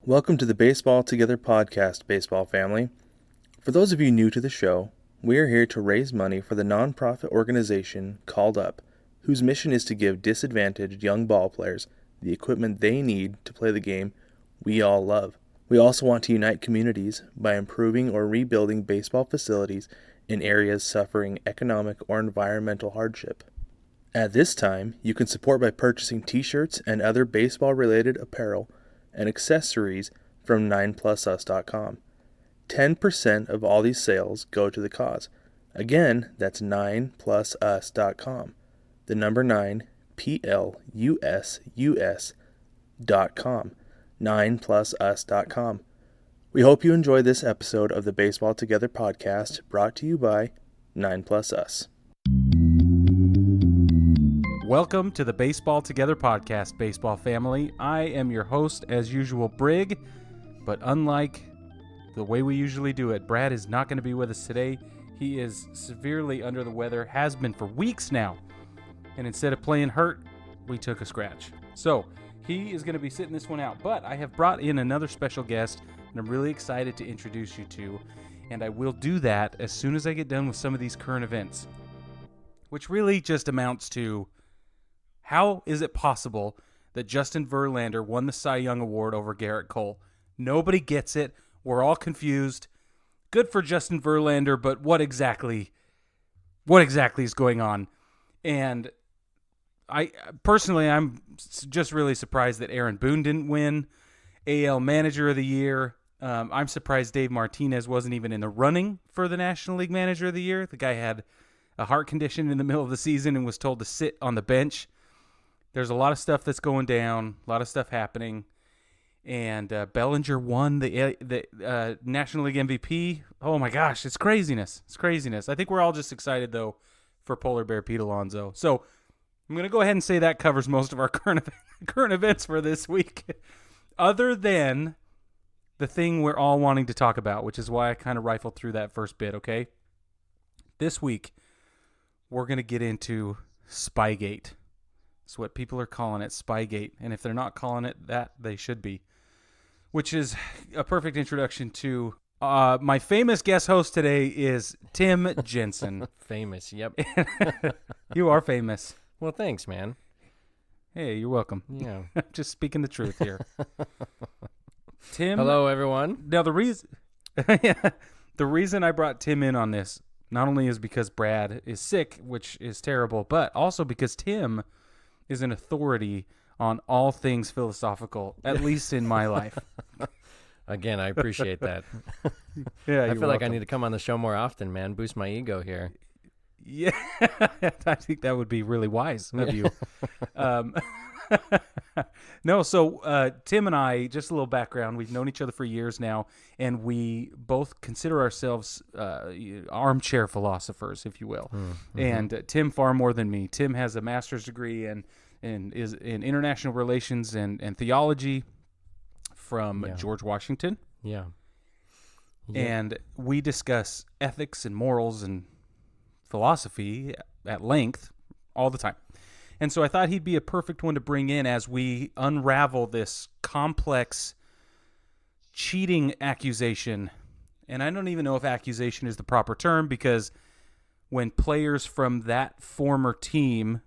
Welcome to the Baseball Together podcast, baseball family. For those of you new to the show, we are here to raise money for the nonprofit organization Called Up, whose mission is to give disadvantaged young ball players the equipment they need to play the game we all love. We also want to unite communities by improving or rebuilding baseball facilities in areas suffering economic or environmental hardship. At this time, you can support by purchasing t-shirts and other baseball-related apparel and accessories from 9plusus.com. 10% of all these sales go to the cause. Again, that's 9plusus.com. The number 9, plusus.com. 9plusus.com. We hope you enjoy this episode of the Baseball Together podcast, brought to you by 9plusus. Welcome to the Baseball Together podcast, baseball family. I am your host, as usual, Brig, but unlike the way we usually do it, Brad is not going to be with us today. He is severely under the weather, has been for weeks now, and instead of playing hurt, we took a scratch. So he is going to be sitting this one out, but I have brought in another special guest, and I'm really excited to introduce you to, and I will do that as soon as I get done with some of these current events, which really just amounts to: how is it possible that Justin Verlander won the Cy Young Award over Garrett Cole? Nobody gets it. We're all confused. Good for Justin Verlander, but what exactly is going on? And I'm just really surprised that Aaron Boone didn't win AL Manager of the Year. I'm surprised Dave Martinez wasn't even in the running for the National League Manager of the Year. The guy had a heart condition in the middle of the season and was told to sit on the bench. There's a lot of stuff that's going down, a lot of stuff happening, and Bellinger won the National League MVP. Oh my gosh, it's craziness. It's craziness. I think we're all just excited, though, for Polar Bear Pete Alonso. So I'm going to go ahead and say that covers most of our current events for this week, other than the thing we're all wanting to talk about, which is why I kind of rifled through that first bit, okay? This week, we're going to get into Spygate. It's what people are calling it, Spygate. And if they're not calling it that, they should be. Which is a perfect introduction to my famous guest host today is Tim Jensen. Famous, yep. You are famous. Well, thanks, man. Hey, you're welcome. Yeah. Just speaking the truth here. Tim. Hello, everyone. Now, the reason I brought Tim in on this, not only is because Brad is sick, which is terrible, but also because Tim is an authority on all things philosophical, at least in my life. Again, I appreciate that. Yeah, I feel like I need to come on the show more often, man. Boost my ego here. Yeah, I think that would be really wise of you. No, so Tim and I, just a little background, we've known each other for years now, and we both consider ourselves armchair philosophers, if you will. Mm-hmm. And Tim far more than me. Tim has a master's degree and is in international relations and theology from George Washington. Yeah. And we discuss ethics and morals and philosophy at length all the time. And so I thought he'd be a perfect one to bring in as we unravel this complex cheating accusation. And I don't even know if accusation is the proper term, because when players from that former team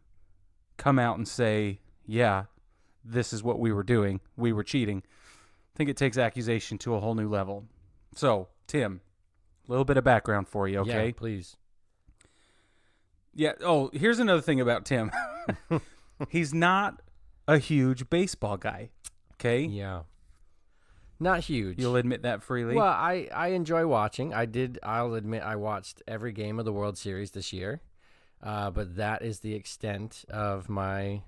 come out and say, yeah, this is what we were doing, we were cheating, I think it takes accusation to a whole new level. So, Tim, a little bit of background for you, okay? Yeah, please. Yeah. Oh, here's another thing about Tim. He's not a huge baseball guy. Okay. Yeah. Not huge. You'll admit that freely. Well, I enjoy watching. I'll admit I watched every game of the World Series this year. But that is the extent of my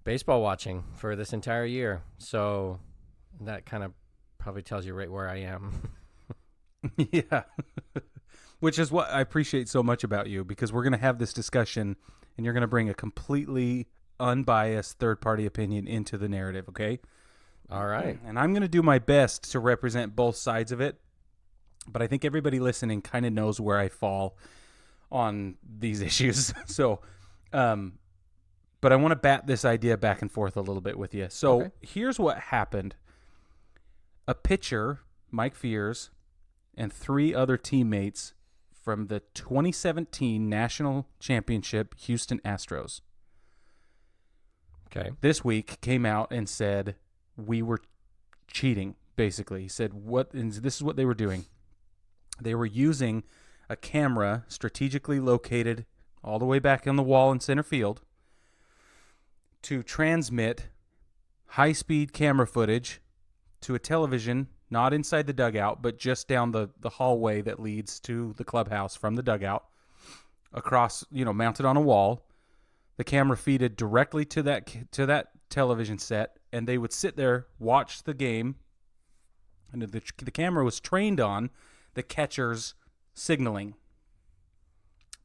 baseball watching for this entire year. So that kind of probably tells you right where I am. Yeah. Which is what I appreciate so much about you, because we're going to have this discussion and you're going to bring a completely unbiased third-party opinion into the narrative, okay? All right. And I'm going to do my best to represent both sides of it, but I think everybody listening kind of knows where I fall on these issues. So, but I want to bat this idea back and forth a little bit with you. So Here's what happened. a pitcher, Mike Fears, and 3 other teammates from the 2017 National Championship Houston Astros. Okay. This week came out and said we were cheating, basically. He said and this is what they were doing. They were using a camera strategically located all the way back on the wall in center field to transmit high-speed camera footage to a television, not inside the dugout, but just down the hallway that leads to the clubhouse from the dugout, across, mounted on a wall. The camera feeded directly to that television set, and they would sit there, watch the game, and the camera was trained on the catcher's signaling.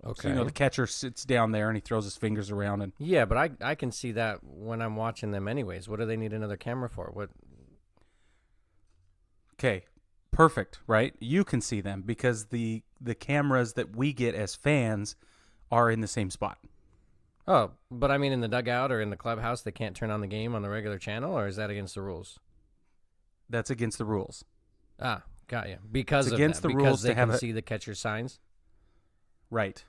Okay. So, the catcher sits down there and he throws his fingers around. And yeah, but I can see that when I'm watching them anyways. What do they need another camera for? What? Okay, perfect, right? You can see them because the cameras that we get as fans are in the same spot. Oh, but I mean in the dugout or in the clubhouse, they can't turn on the game on the regular channel, or is that against the rules? That's against the rules. Ah, got you. Because it's of against that, the because rules they to have can see the catcher's signs? Right.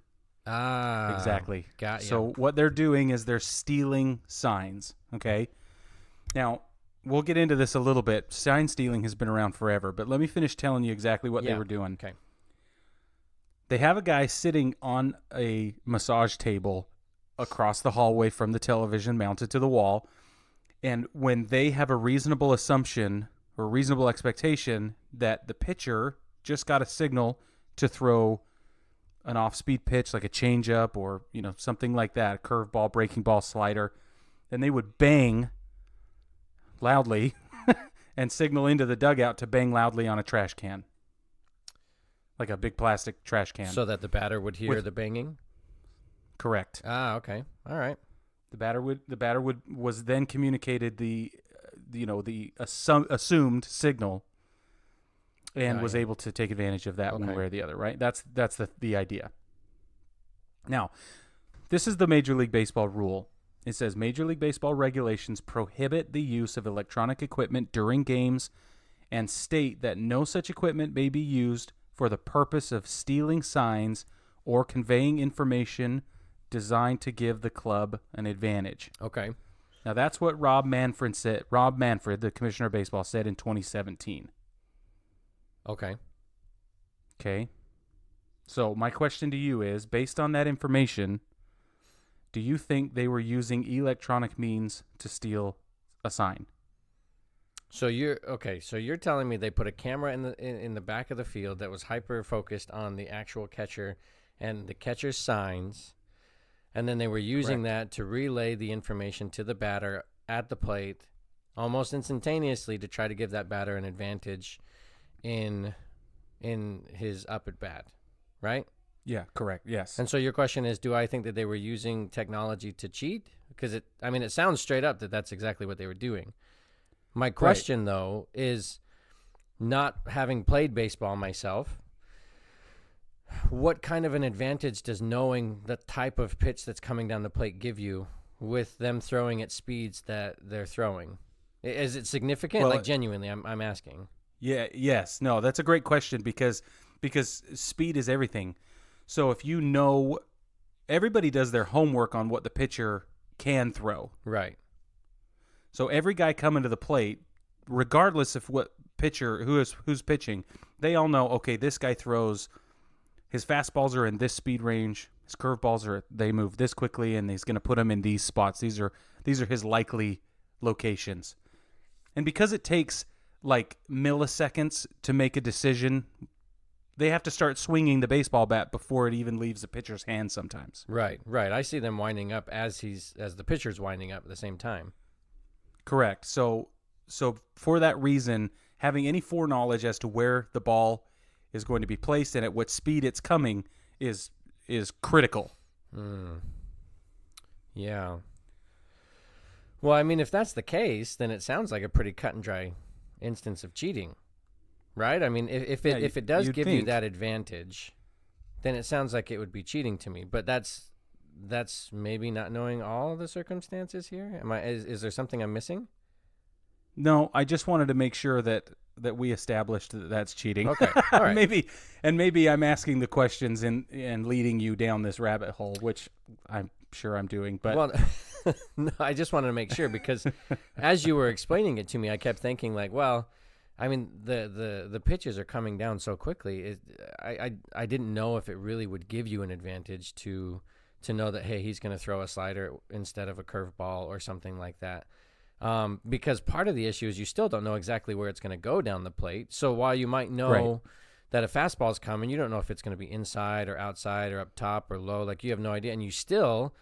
Ah. Exactly. Got you. So what they're doing is they're stealing signs, okay? Now, we'll get into this a little bit. Sign stealing has been around forever, but let me finish telling you exactly what they were doing. Okay. They have a guy sitting on a massage table across the hallway from the television mounted to the wall, and when they have a reasonable assumption or reasonable expectation that the pitcher just got a signal to throw an off-speed pitch like a changeup or, something like that, a curveball, breaking ball, slider, then they would bang loudly and signal into the dugout to bang loudly on a trash can, like a big plastic trash can. So that the batter would hear the banging? Correct. Ah, okay. All right. The batter was then communicated the assumed signal and was able to take advantage of that one way or the other, right? That's the idea. Now, this is the Major League Baseball rule. It says Major League Baseball regulations prohibit the use of electronic equipment during games and state that no such equipment may be used for the purpose of stealing signs or conveying information designed to give the club an advantage. Okay. Now, that's what Rob Manfred, the commissioner of baseball, said in 2017. Okay. Okay. So my question to you is, based on that information, do you think they were using electronic means to steal a sign? So you're telling me they put a camera in the back of the field that was hyper focused on the actual catcher and the catcher's signs, and then they were using that to relay the information to the batter at the plate almost instantaneously to try to give that batter an advantage in his up at bat, right? Yeah, correct. Yes. And so your question is, do I think that they were using technology to cheat? Because it sounds straight up that that's exactly what they were doing. My question, though, is not having played baseball myself, what kind of an advantage does knowing the type of pitch that's coming down the plate give you with them throwing at speeds that they're throwing? Is it significant? Well, like, genuinely, I'm asking. Yeah. Yes. No, that's a great question because speed is everything. So if everybody does their homework on what the pitcher can throw. Right. So every guy coming to the plate, regardless of what pitcher, who's pitching, they all know, okay, this guy throws, his fastballs are in this speed range, his curveballs they move this quickly, and he's going to put them in these spots. These are his likely locations. And because it takes like milliseconds to make a decision, they have to start swinging the baseball bat before it even leaves the pitcher's hand sometimes. Right. I see them winding up as the pitcher's winding up at the same time. Correct. So for that reason, having any foreknowledge as to where the ball is going to be placed and at what speed it's coming is critical. Yeah. Well, I mean, if that's the case, then it sounds like a pretty cut and dry instance of cheating, right? I mean, if it does give you that advantage, then it sounds like it would be cheating to me. But that's maybe not knowing all the circumstances here. Is there something I'm missing? No, I just wanted to make sure that that we established that that's cheating. Okay, all right. maybe I'm asking the questions and leading you down this rabbit hole, which I'm sure I'm doing. But well, no, I just wanted to make sure because as you were explaining it to me, I kept thinking like, well, I mean, the pitches are coming down so quickly. I didn't know if it really would give you an advantage to know that, hey, he's going to throw a slider instead of a curveball or something like that. Because part of the issue is you still don't know exactly where it's going to go down the plate. So while you might know that a fastball is coming, you don't know if it's going to be inside or outside or up top or low. Like, you have no idea. And you still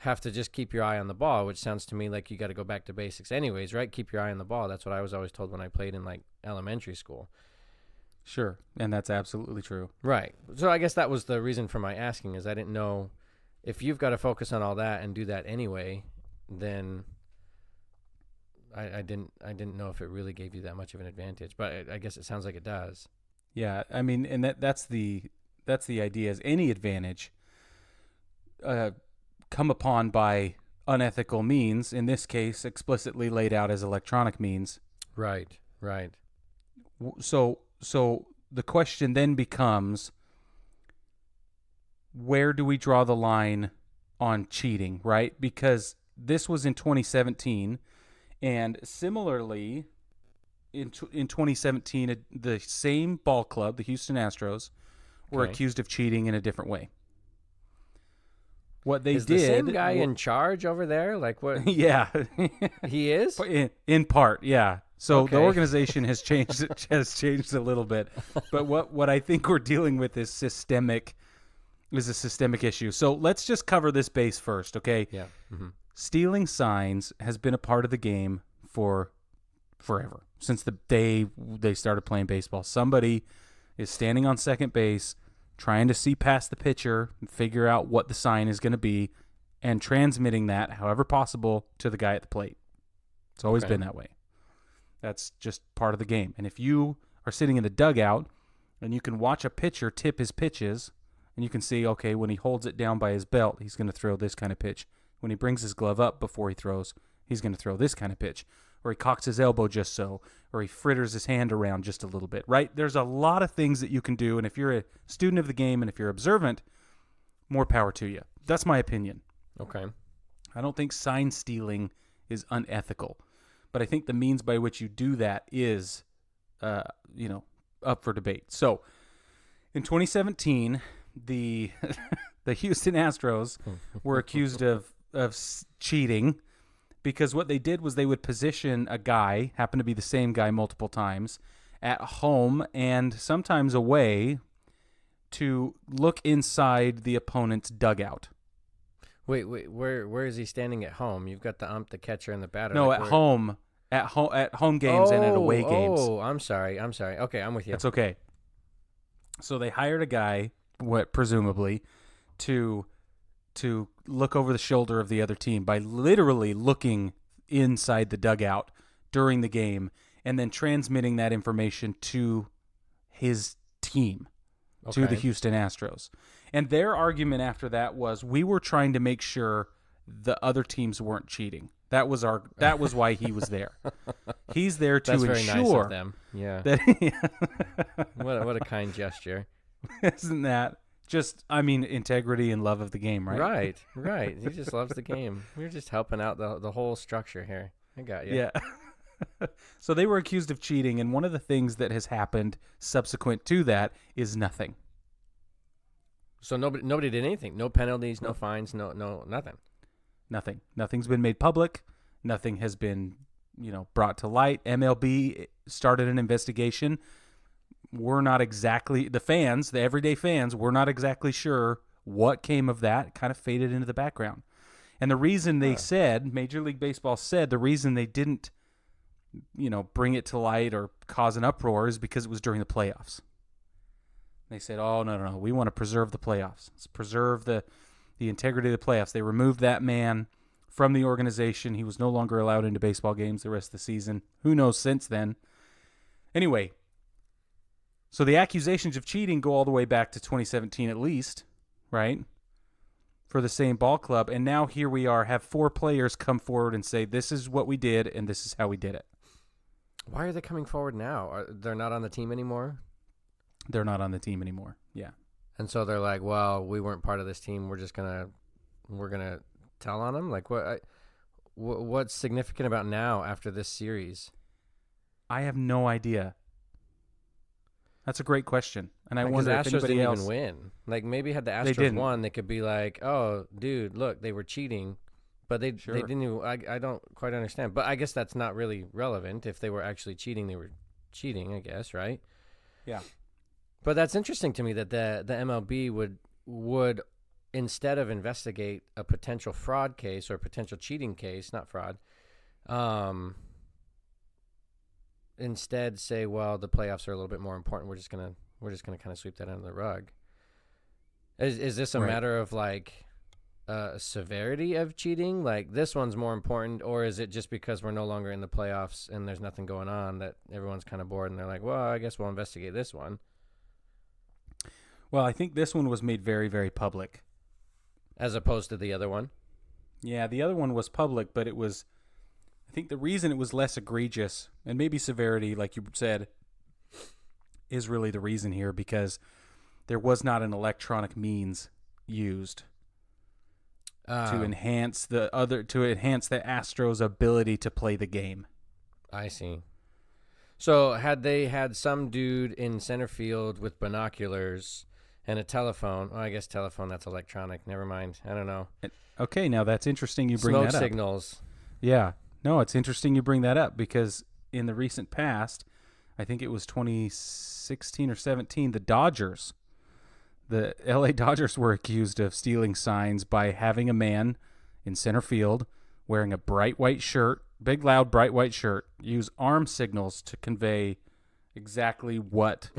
have to just keep your eye on the ball, which sounds to me like you got to go back to basics anyways, right? Keep your eye on the ball. That's what I was always told when I played in like elementary school. Sure. And that's absolutely true. Right. So I guess that was the reason for my asking, is I didn't know if you've got to focus on all that and do that anyway, then I didn't know if it really gave you that much of an advantage, but I guess it sounds like it does. Yeah, I mean, and that's the idea, is any advantage come upon by unethical means, in this case explicitly laid out as electronic means. Right. So the question then becomes, where do we draw the line on cheating, right? Because this was in 2017, and similarly, in 2017, the same ball club, the Houston Astros, were accused of cheating in a different way. What they is did, the same guy in charge over there? Like, what? Yeah, he is. In part, yeah. So the organization has changed a little bit, but what I think we're dealing with is a systemic issue. So let's just cover this base first, okay? Yeah. Mm-hmm. Stealing signs has been a part of the game for forever, since the day they started playing baseball. Somebody is standing on second base, trying to see past the pitcher and figure out what the sign is going to be, and transmitting that, however possible, to the guy at the plate. It's always been that way. That's just part of the game. And if you are sitting in the dugout and you can watch a pitcher tip his pitches, and you can see, okay, when he holds it down by his belt, he's going to throw this kind of pitch. When he brings his glove up before he throws, he's going to throw this kind of pitch. Or he cocks his elbow just so, or he fritters his hand around just a little bit, right? There's a lot of things that you can do, and if you're a student of the game and if you're observant, more power to you. That's my opinion. Okay. I don't think sign stealing is unethical, but I think the means by which you do that is, up for debate. So, in 2017, the the Houston Astros were accused of cheating, because what they did was they would position a guy, happen to be the same guy multiple times, at home and sometimes away, to look inside the opponent's dugout. Wait, where is he standing at home? You've got the ump, the catcher, and the batter. No, at home games and at away games. Oh, I'm sorry. Okay, I'm with you. That's okay. So they hired a guy, presumably, to look over the shoulder of the other team by literally looking inside the dugout during the game and then transmitting that information to his team, to the Houston Astros. And their argument after that was, we were trying to make sure the other teams weren't cheating. That was why he was there. He's there to ensure. That's very nice of them. Yeah. What a kind gesture. Isn't that just, integrity and love of the game, right? Right. He just loves the game. We're just helping out the whole structure here. I got you. Yeah. So they were accused of cheating, and one of the things that has happened subsequent to that is nothing. So nobody did anything. No penalties, no fines, no nothing. Nothing. Nothing's been made public. Nothing has been, brought to light. MLB started an investigation. We're not exactly, the everyday fans, we're not exactly sure what came of that. It kind of faded into the background. And the reason they said, Major League Baseball said, the reason they didn't, bring it to light or cause an uproar is because it was during the playoffs. They said, oh, no, we want to preserve the playoffs. Let's preserve the integrity of the playoffs. They removed that man from the organization. He was no longer allowed into baseball games the rest of the season. Who knows since then? Anyway, so the accusations of cheating go all the way back to 2017 at least, right? For the same ball club. And now here we are, have 4 players come forward and say, this is what we did and this is how we did it. Why are they coming forward now? They're not on the team anymore? They're not on the team anymore. Yeah. And so they're like, well, we weren't part of this team. We're going to tell on them? Like, what's significant about now after this series? I have no idea. That's a great question. And I wonder if Astros anybody didn't else... even win. Like, maybe had the Astros won, they could be like, oh, dude, look, they were cheating. But they didn't even, I don't quite understand. But I guess that's not really relevant. If they were actually cheating, they were cheating, I guess, right? Yeah. But that's interesting to me that the MLB would instead of investigate a potential fraud case or a potential cheating case, not fraud, instead say, well, the playoffs are a little bit more important. We're just gonna kind of sweep that under the rug. Is this a matter of like severity of cheating? Like this one's more important, or is it just because we're no longer in the playoffs and there's nothing going on that everyone's kind of bored and they're like, well, I guess we'll investigate this one? Well, I think this one was made very, very public. As opposed to the other one? Yeah, the other one was public, but it was, I think the reason it was less egregious, and maybe severity, like you said, is really the reason here, because there was not an electronic means used to enhance the Astros' ability to play the game. I see. So had they had some dude in center field with binoculars and a telephone, I guess telephone, that's electronic. Never mind. I don't know. Okay, now that's interesting you bring Smoke that up. signals. Yeah. No, it's interesting you bring that up, because in the recent past, I think it was 2016 or 17, the LA Dodgers were accused of stealing signs by having a man in center field wearing a bright white shirt, big, loud, bright white shirt, use arm signals to convey exactly what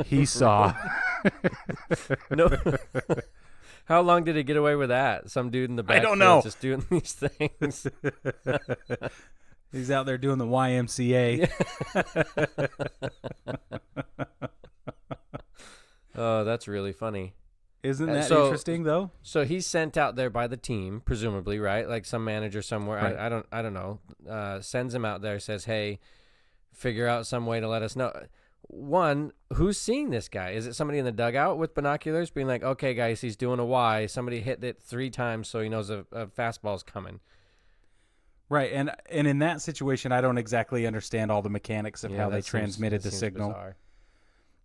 he saw. No. How long did he get away with that? Some dude in the back I don't know. Just doing these things. He's out there doing the YMCA. Oh, that's really funny. Isn't that interesting, though? So he's sent out there by the team, presumably, right? Like some manager somewhere. Right. I don't know. Sends him out there, says, "Hey, figure out some way to let us know." One, who's seeing this guy? Is it somebody in the dugout with binoculars being like, "Okay, guys, he's doing a Y. Somebody hit it 3 times so he knows a fastball's coming." Right, and in that situation, I don't exactly understand all the mechanics of how they transmitted the signal. Bizarre.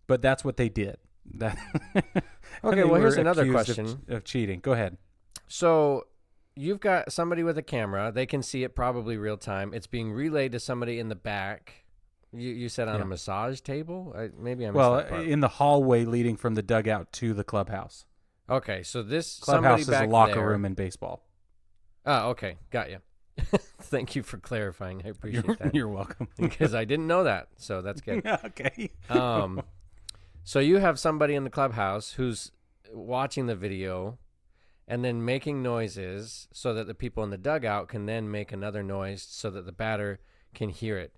But that's what they did. Okay, well, here's another question of cheating. Go ahead. So you've got somebody with a camera. They can see it probably real time. It's being relayed to somebody in the back. You said on a massage table? Maybe I missed that part. In the hallway leading from the dugout to the clubhouse. Okay, so this clubhouse is somebody back a locker there, room in baseball. Oh, okay, got you. Thank you for clarifying. I appreciate that. You're welcome. Because I didn't know that, so that's good. Okay. So you have somebody in the clubhouse who's watching the video and then making noises so that the people in the dugout can then make another noise so that the batter can hear it.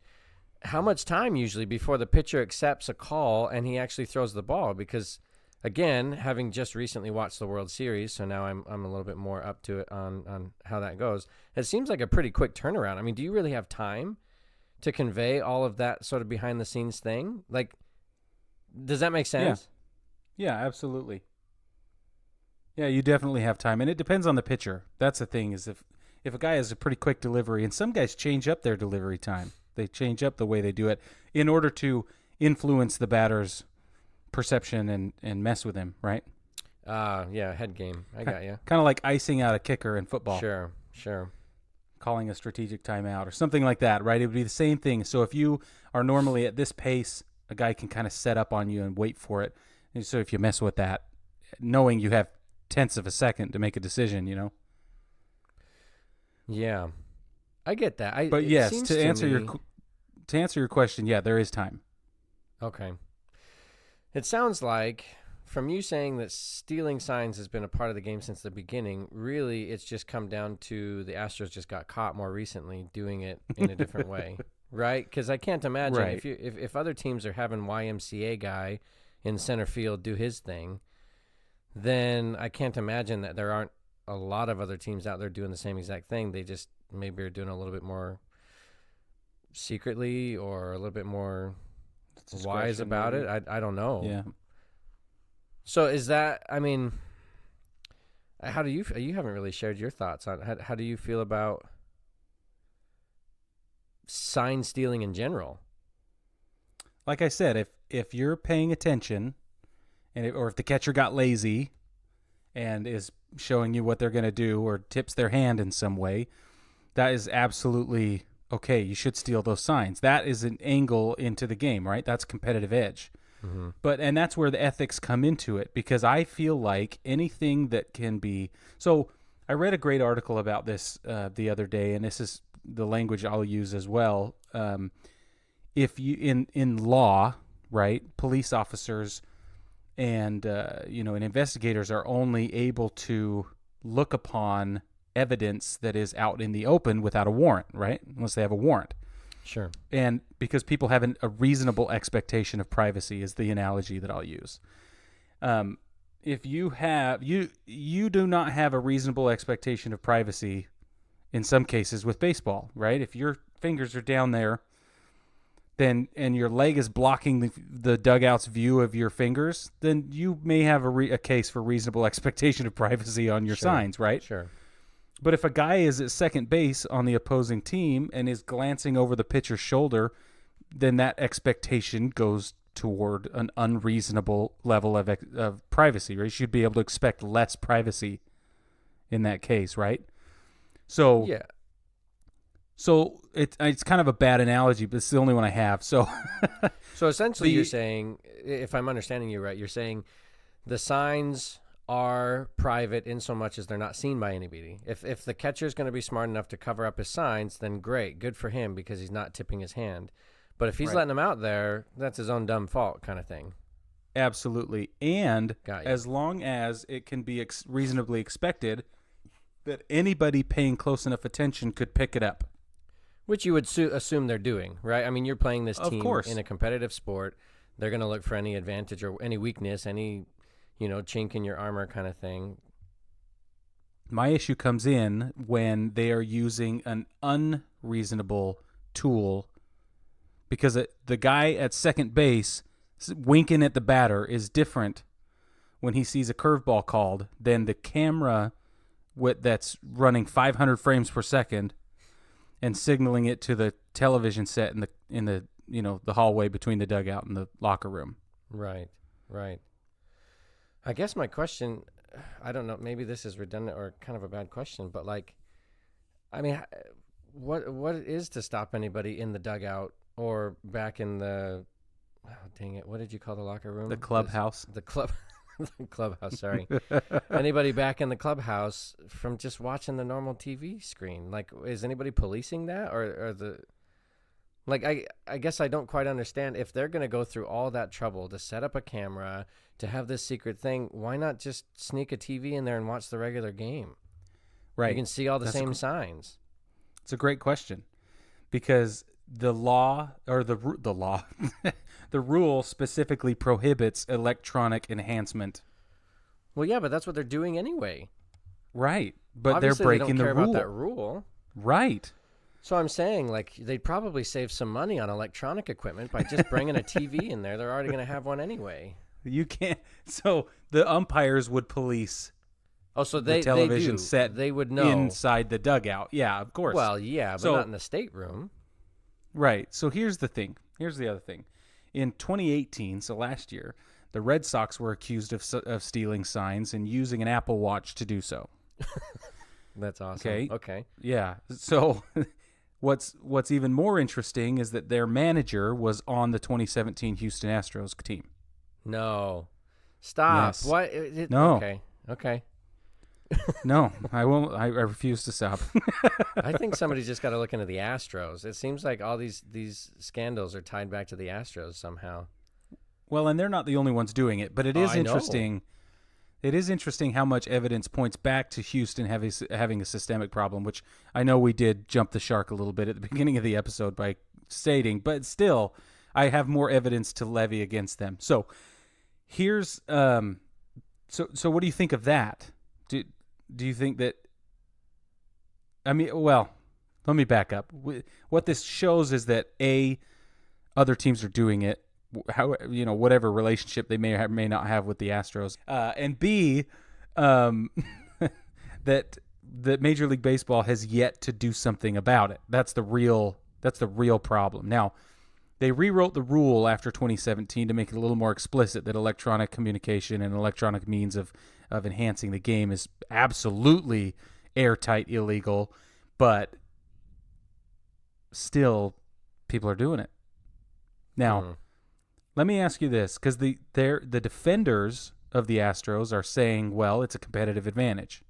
How much time usually before the pitcher accepts a call and he actually throws the ball? Because, again, having just recently watched the World Series, so now I'm a little bit more up to it on how that goes. It seems like a pretty quick turnaround. I mean, do you really have time to convey all of that sort of behind-the-scenes thing? Like, does that make sense? Yeah, absolutely. Yeah, you definitely have time, and it depends on the pitcher. That's the thing, is if a guy has a pretty quick delivery, and some guys change up their delivery time. They change up the way they do it in order to influence the batter's perception and mess with him, right? Yeah, head game. I got you. Kind of like icing out a kicker in football. Sure. Calling a strategic timeout or something like that, right? It would be the same thing. So if you are normally at this pace, a guy can kind of set up on you and wait for it. And so if you mess with that, knowing you have tenths of a second to make a decision, you know? Yeah. I get that. But yes, to answer your question, yeah, there is time. Okay. It sounds like, from you saying that stealing signs has been a part of the game since the beginning, really it's just come down to the Astros just got caught more recently doing it in a different way, right? Because I can't imagine if other teams are having YMCA guy in center field do his thing, then I can't imagine that there aren't a lot of other teams out there doing the same exact thing. They just maybe are doing a little bit more secretly or a little bit more wise about maybe. it. I don't know. Yeah. So is that, I mean, how do you haven't really shared your thoughts on how do you feel about sign stealing in general? Like I said, if you're paying attention, or if the catcher got lazy and is showing you what they're going to do or tips their hand in some way, that is absolutely okay. You should steal those signs. That is an angle into the game, right? That's competitive edge. Mm-hmm. And that's where the ethics come into it, because I feel like anything that can be. So I read a great article about this the other day, and this is the language I'll use as well. If you in law, right, police officers and and investigators are only able to look upon evidence that is out in the open without a warrant, right? Unless they have a warrant. Sure. And because people have a reasonable expectation of privacy is the analogy that I'll use. If you have you do not have a reasonable expectation of privacy in some cases with baseball, right? If your fingers are down there, then and your leg is blocking the dugout's view of your fingers, then you may have a case for reasonable expectation of privacy on your signs, right? Sure. But if a guy is at second base on the opposing team and is glancing over the pitcher's shoulder, then that expectation goes toward an unreasonable level of privacy, right? You should be able to expect less privacy in that case, right? So Yeah. So it's kind of a bad analogy, but it's the only one I have. So So essentially you're saying, if I'm understanding you right, you're saying the signs are private in so much as they're not seen by anybody. If the catcher is going to be smart enough to cover up his signs, then great, good for him because he's not tipping his hand. But if he's letting them out there, that's his own dumb fault kind of thing. Absolutely. And Got you. as long as it can be reasonably expected that anybody paying close enough attention could pick it up. Which you would assume they're doing, right? I mean, you're playing this team in a competitive sport. They're going to look for any advantage or any weakness, any, chink in your armor kind of thing. My issue comes in when they are using an unreasonable tool, because the guy at second base winking at the batter is different when he sees a curveball called than the camera that's running 500 frames per second and signaling it to the television set in the hallway between the dugout and the locker room. Right. I guess my question, I don't know, maybe this is redundant or kind of a bad question, but what is to stop anybody in the dugout or back in the, dang it, what did you call the locker room? The clubhouse. The clubhouse, sorry. Anybody back in the clubhouse from just watching the normal TV screen? Like, is anybody policing that? I guess I don't quite understand. If they're going to go through all that trouble to set up a camera, to have this secret thing, why not just sneak a TV in there and watch the regular game? Right. You can see all the same signs. It's a great question, because the law, or the law, the rule specifically prohibits electronic enhancement. Well, yeah, but that's what they're doing anyway. Right, but obviously, they're breaking they don't care the rule. about that rule. Right. So I'm saying, they'd probably save some money on electronic equipment by just bringing a TV in there. They're already going to have one anyway. You can't. So the umpires would police. Oh, so the television they set they would know inside the dugout. Yeah, of course. Well, yeah, but So- not in the stateroom. Right. So here's the thing. Here's the other thing. In 2018, so last year, the Red Sox were accused of stealing signs and using an Apple Watch to do so. That's awesome. Okay. Yeah. So what's even more interesting is that their manager was on the 2017 Houston Astros team. No. Stop. Yes. What? No. Okay. No, I won't. I refuse to stop. I think somebody's just got to look into the Astros. It seems like all these scandals are tied back to the Astros somehow. Well, and they're not the only ones doing it, but it is interesting. It is interesting how much evidence points back to Houston having a systemic problem, which I know we did jump the shark a little bit at the beginning of the episode by stating, but still, I have more evidence to levy against them. So here's so what do you think of that? Do you think that? I mean, well, let me back up. What this shows is that other teams are doing it, how whatever relationship they may not have with the Astros, and B, that Major League Baseball has yet to do something about it. That's the real problem. Now, they rewrote the rule after 2017 to make it a little more explicit that electronic communication and electronic means of enhancing the game is absolutely airtight illegal, but still people are doing it. Now, let me ask you this, because the defenders of the Astros are saying, well, it's a competitive advantage.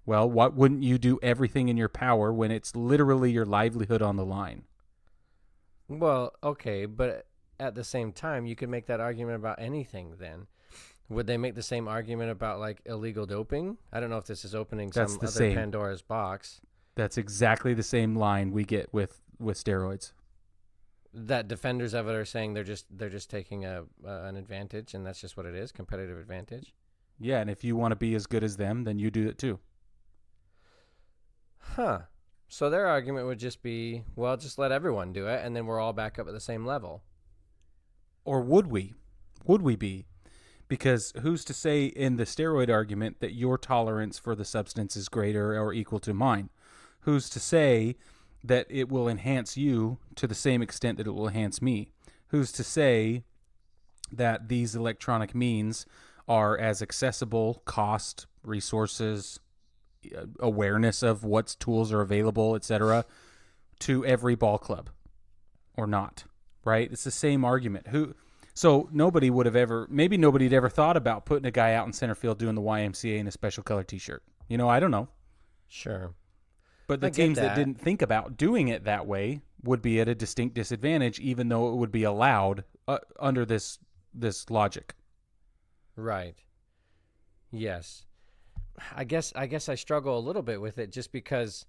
Well, what wouldn't you do everything in your power when it's literally your livelihood on the line? Well, okay, but at the same time, you could make that argument about anything then. Would they make the same argument about, like, illegal doping? I don't know if this is opening some other Pandora's box. That's exactly the same line we get with steroids. That defenders of it are saying they're just taking an advantage, and that's just what it is, competitive advantage. Yeah, and if you want to be as good as them, then you do it too. Huh. So their argument would just be, well, just let everyone do it, and then we're all back up at the same level. Or would we? Would we be? Because who's to say in the steroid argument that your tolerance for the substance is greater or equal to mine? Who's to say that it will enhance you to the same extent that it will enhance me? Who's to say that these electronic means are as accessible, cost, resources, awareness of what tools are available, etc., to every ball club or not, right? It's the same argument. So nobody would have ever, maybe nobody had ever thought about putting a guy out in center field doing the YMCA in a special color T-shirt. I don't know. Sure. But the teams that didn't think about doing it that way would be at a distinct disadvantage, even though it would be allowed under this logic. Right. Yes. I guess I struggle a little bit with it just because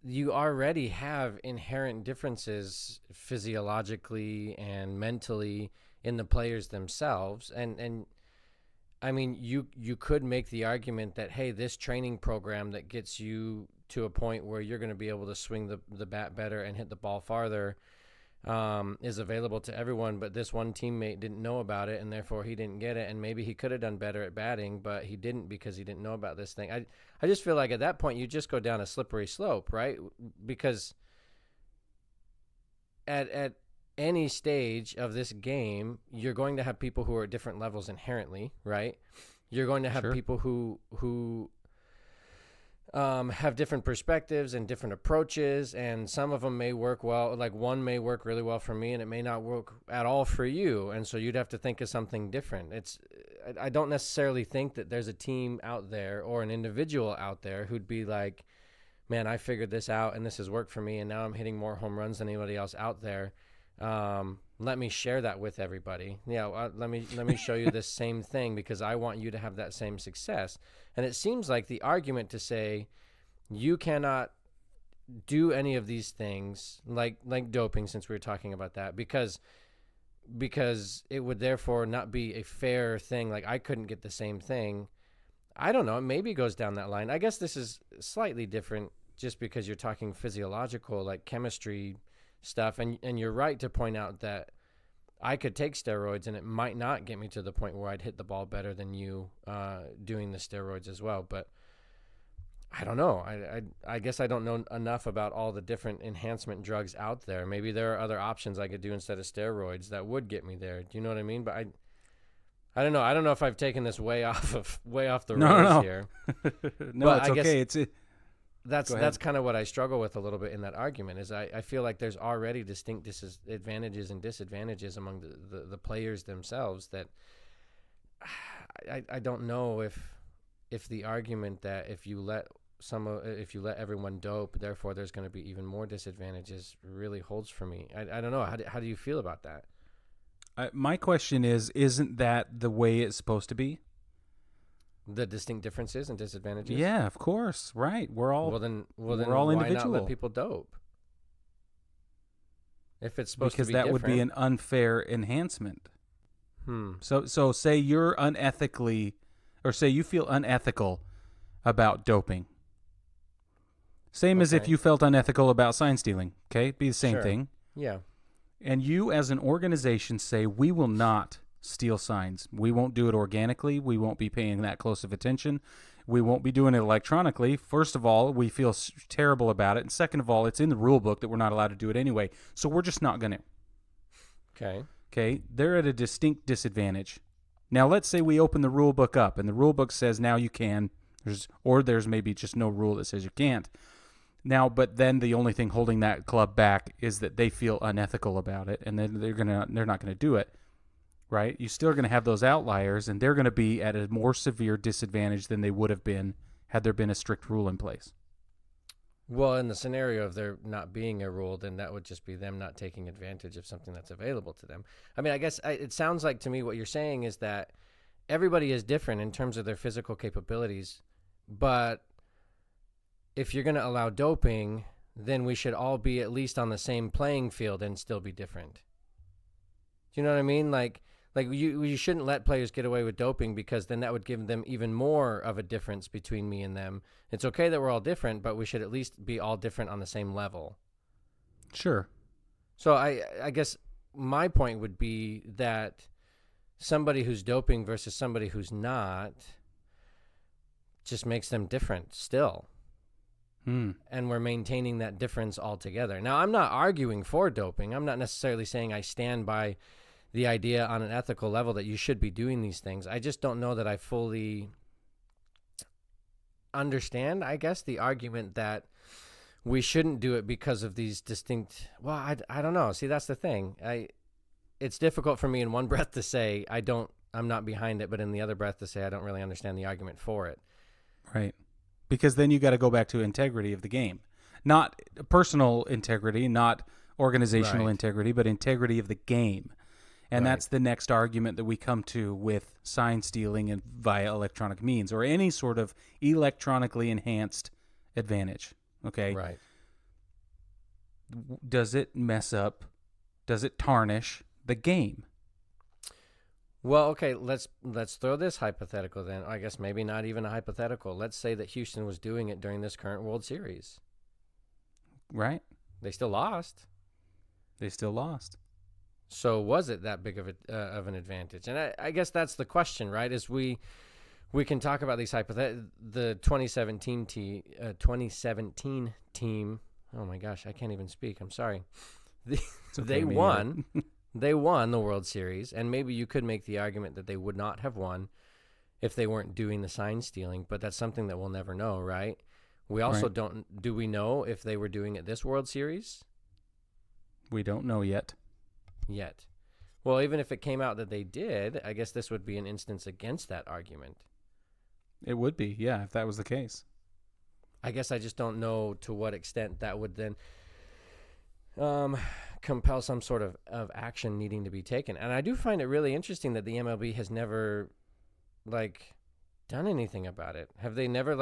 you already have inherent differences physiologically and mentally in the players themselves. And I mean, you could make the argument that, hey, this training program that gets you to a point where you're going to be able to swing the bat better and hit the ball farther is available to everyone, but this one teammate didn't know about it, and therefore he didn't get it, and maybe he could have done better at batting, but he didn't because he didn't know about this thing. I just feel like at that point you just go down a slippery slope, right? Because at any stage of this game, you're going to have people who are at different levels inherently, right? You're going to have people who have different perspectives and different approaches, and some of them may work well. Like one may work really well for me, and it may not work at all for you, and so you'd have to think of something different. I don't necessarily think that there's a team out there or an individual out there who'd be like, man, I figured this out, and this has worked for me, and now I'm hitting more home runs than anybody else out there. Let me share that with everybody. Let me show you this same thing because I want you to have that same success. And it seems like the argument to say you cannot do any of these things like doping, since we were talking about that, because it would therefore not be a fair thing. Like I couldn't get the same thing. I don't know. Maybe it goes down that line. I guess this is slightly different just because you're talking physiological, like chemistry stuff. And you're right to point out that I could take steroids and it might not get me to the point where I'd hit the ball better than you doing the steroids as well. But I don't know. I guess I don't know enough about all the different enhancement drugs out there. Maybe there are other options I could do instead of steroids that would get me there. Do you know what I mean? But I don't know. I don't know if I've taken this way off the rails here. No, but it's okay. That's kind of what I struggle with a little bit in that argument is I feel like there's already distinct advantages and disadvantages among the players themselves that I don't know if the argument that if you let everyone dope, therefore there's going to be even more disadvantages really holds for me. I don't know. How do you feel about that? My question is, isn't that the way it's supposed to be? The distinct differences and disadvantages? Yeah, of course. Right. We're all we're all individual. Why not let people dope? If it's supposed to be that different. would be an unfair enhancement. So say you're say you feel unethical about doping. Same as if Okay. you felt unethical about sign stealing. Okay, be the same Sure. thing. Yeah. And you, as an organization, say we will not steal signs. We won't do it organically. We won't be paying that close of attention. We won't be doing it electronically. First of all, we feel terrible about it, and second of all, it's in the rule book that we're not allowed to do it anyway. So we're just not going to. Okay. Okay, they're at a distinct disadvantage. Now, let's say we open the rule book up, and the rule book says now you can, there's maybe just no rule that says you can't. Now, but then the only thing holding that club back is that they feel unethical about it, and then they're not gonna do it, right? You're still gonna have those outliers, and they're gonna be at a more severe disadvantage than they would have been had there been a strict rule in place. Well, in the scenario of there not being a rule, then that would just be them not taking advantage of something that's available to them. I mean, I guess it sounds like to me what you're saying is that everybody is different in terms of their physical capabilities, but if you're going to allow doping, then we should all be at least on the same playing field and still be different. Do you know what I mean? Like you shouldn't let players get away with doping because then that would give them even more of a difference between me and them. It's okay that we're all different, but we should at least be all different on the same level. Sure. So I guess my point would be that somebody who's doping versus somebody who's not just makes them different still. And we're maintaining that difference altogether. Now, I'm not arguing for doping. I'm not necessarily saying I stand by the idea on an ethical level that you should be doing these things. I just don't know that I fully understand, I guess, the argument that we shouldn't do it because of these distinct, well, I don't know. See, that's the thing. It's difficult for me in one breath to say I'm not behind it, but in the other breath to say I don't really understand the argument for it. Right. Because then you got to go back to integrity of the game. Not personal integrity, not organizational integrity, but integrity of the game. And that's the next argument that we come to with sign stealing and via electronic means or any sort of electronically enhanced advantage. Okay? Right. Does it mess up? Does it tarnish the game? Well, okay, let's throw this hypothetical then. I guess maybe not even a hypothetical. Let's say that Houston was doing it during this current World Series. Right? They still lost. They still lost. So was it that big of an advantage? And I guess that's the question, right? Is we can talk about these the 2017 team. Oh my gosh, I can't even speak. I'm sorry. They won. They won the World Series, and maybe you could make the argument that they would not have won if they weren't doing the sign stealing, but that's something that we'll never know, right? We also do we know if they were doing it this World Series? We don't know yet. Well, even if it came out that they did, I guess this would be an instance against that argument. It would be, yeah, if that was the case. I guess I just don't know to what extent that would then compel some sort of action needing to be taken. And I do find it really interesting that the MLB has never done anything about it. Have they never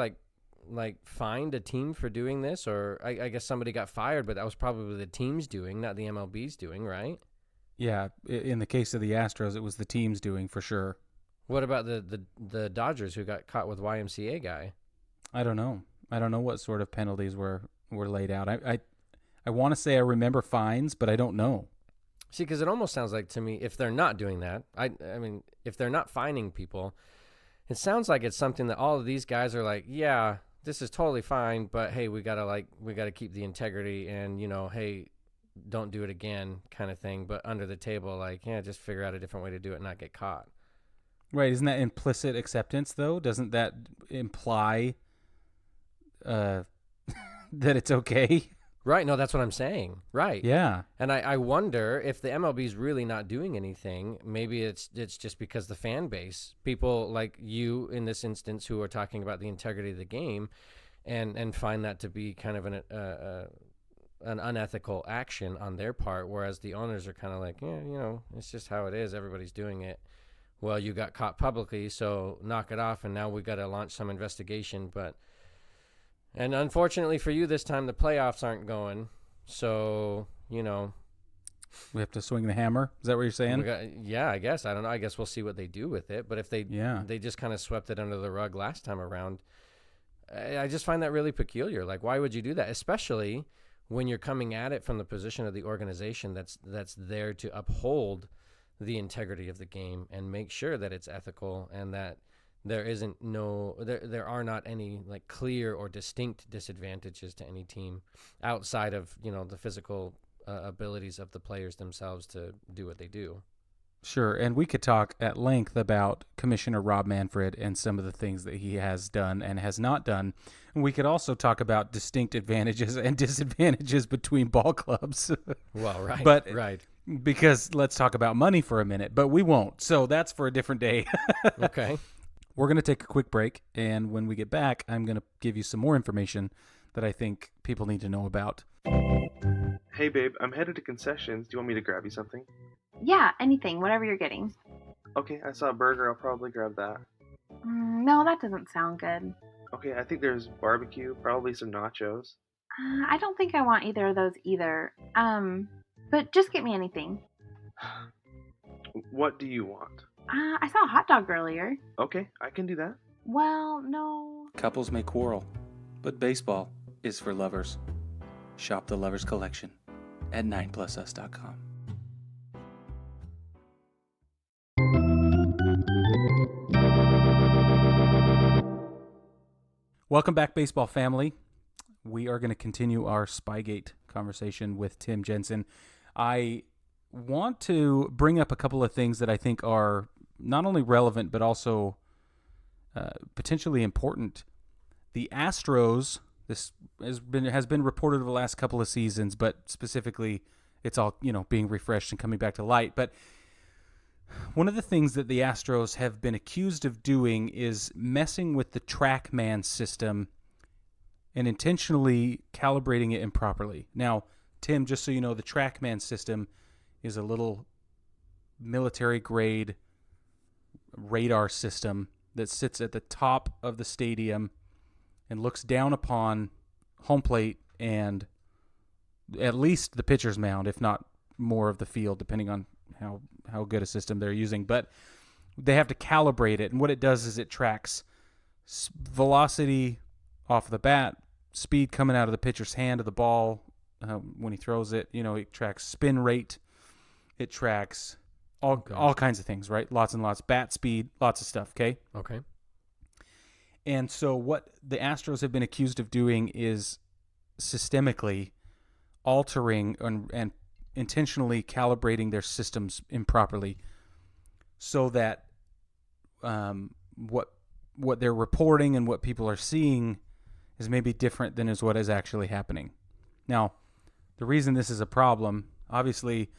fined a team for doing this? Or I guess somebody got fired, but that was probably the team's doing, not the MLB's doing, right? Yeah, in the case of the Astros, it was the team's doing for sure. What about the Dodgers who got caught with YMCA guy? I don't know. I don't know what sort of penalties were laid out. I want to say I remember fines, but I don't know. See, because it almost sounds like to me, if they're not doing that, I mean, if they're not fining people, it sounds like it's something that all of these guys are like, yeah, this is totally fine, but hey, we gotta keep the integrity and, hey, don't do it again kind of thing, but under the table, just figure out a different way to do it and not get caught. Right. Isn't that implicit acceptance, though? Doesn't that imply that it's okay? Right. No, that's what I'm saying. Right. Yeah. And I wonder if the MLB's really not doing anything. Maybe it's just because the fan base, people like you in this instance who are talking about the integrity of the game and find that to be kind of an unethical action on their part, whereas the owners are kind of like, yeah, it's just how it is. Everybody's doing it. Well, you got caught publicly, so knock it off, and now we got to launch some investigation. And unfortunately for you, this time the playoffs aren't going, so we have to swing the hammer. Is that what you're saying? Yeah, I guess. I don't know. I guess we'll see what they do with it. But if they just kind of swept it under the rug last time around, I just find that really peculiar. Like, why would you do that? Especially when you're coming at it from the position of the organization that's there to uphold the integrity of the game and make sure that it's ethical and that there are not any like clear or distinct disadvantages to any team outside of, the physical abilities of the players themselves to do what they do. Sure, and we could talk at length about Commissioner Rob Manfred and some of the things that he has done and has not done. And we could also talk about distinct advantages and disadvantages between ball clubs. Well, right. But right. Because let's talk about money for a minute, but we won't. So that's for a different day. Okay. We're going to take a quick break, and when we get back, I'm going to give you some more information that I think people need to know about. Hey, babe, I'm headed to concessions. Do you want me to grab you something? Yeah, anything, whatever you're getting. Okay, I saw a burger. I'll probably grab that. No, that doesn't sound good. Okay, I think there's barbecue, probably some nachos. I don't think I want either of those either. But just get me anything. What do you want? I saw a hot dog earlier. Okay, I can do that. Well, no. Couples may quarrel, but baseball is for lovers. Shop the Lovers Collection at 9plusus.com. Welcome back, baseball family. We are going to continue our Spygate conversation with Tim Jensen. I want to bring up a couple of things that I think are not only relevant but also potentially important. The Astros, this has been reported over the last couple of seasons, but specifically it's all being refreshed and coming back to light. But one of the things that the Astros have been accused of doing is messing with the TrackMan system and intentionally calibrating it improperly. Now, Tim, just so you know, the TrackMan system is a little military-grade radar system that sits at the top of the stadium and looks down upon home plate and at least the pitcher's mound, if not more of the field, depending on how good a system they're using. But they have to calibrate it, and what it does is it tracks velocity off the bat, speed coming out of the pitcher's hand of the ball when he throws it. It tracks spin rate. It tracks all kinds of things, right? Lots and lots. Bat speed, lots of stuff, okay? Okay. And so what the Astros have been accused of doing is systemically altering and intentionally calibrating their systems improperly so that what they're reporting and what people are seeing is maybe different than is what is actually happening. Now, the reason this is a problem, obviously,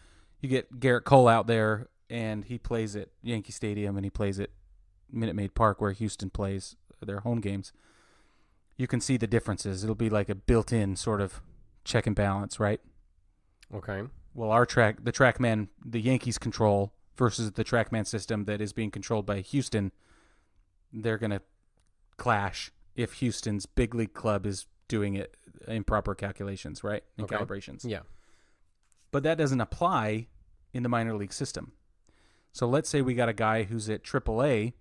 you get Garrett Cole out there and he plays at Yankee Stadium and he plays at Minute Maid Park where Houston plays their home games. You can see the differences. It'll be like a built-in sort of check and balance, right? Okay. Well, the TrackMan, the Yankees control versus the TrackMan system that is being controlled by Houston, they're going to clash if Houston's big league club is doing it improper calculations, right? And calibrations. Yeah. But that doesn't apply in the minor league system. So let's say we got a guy who's at AAA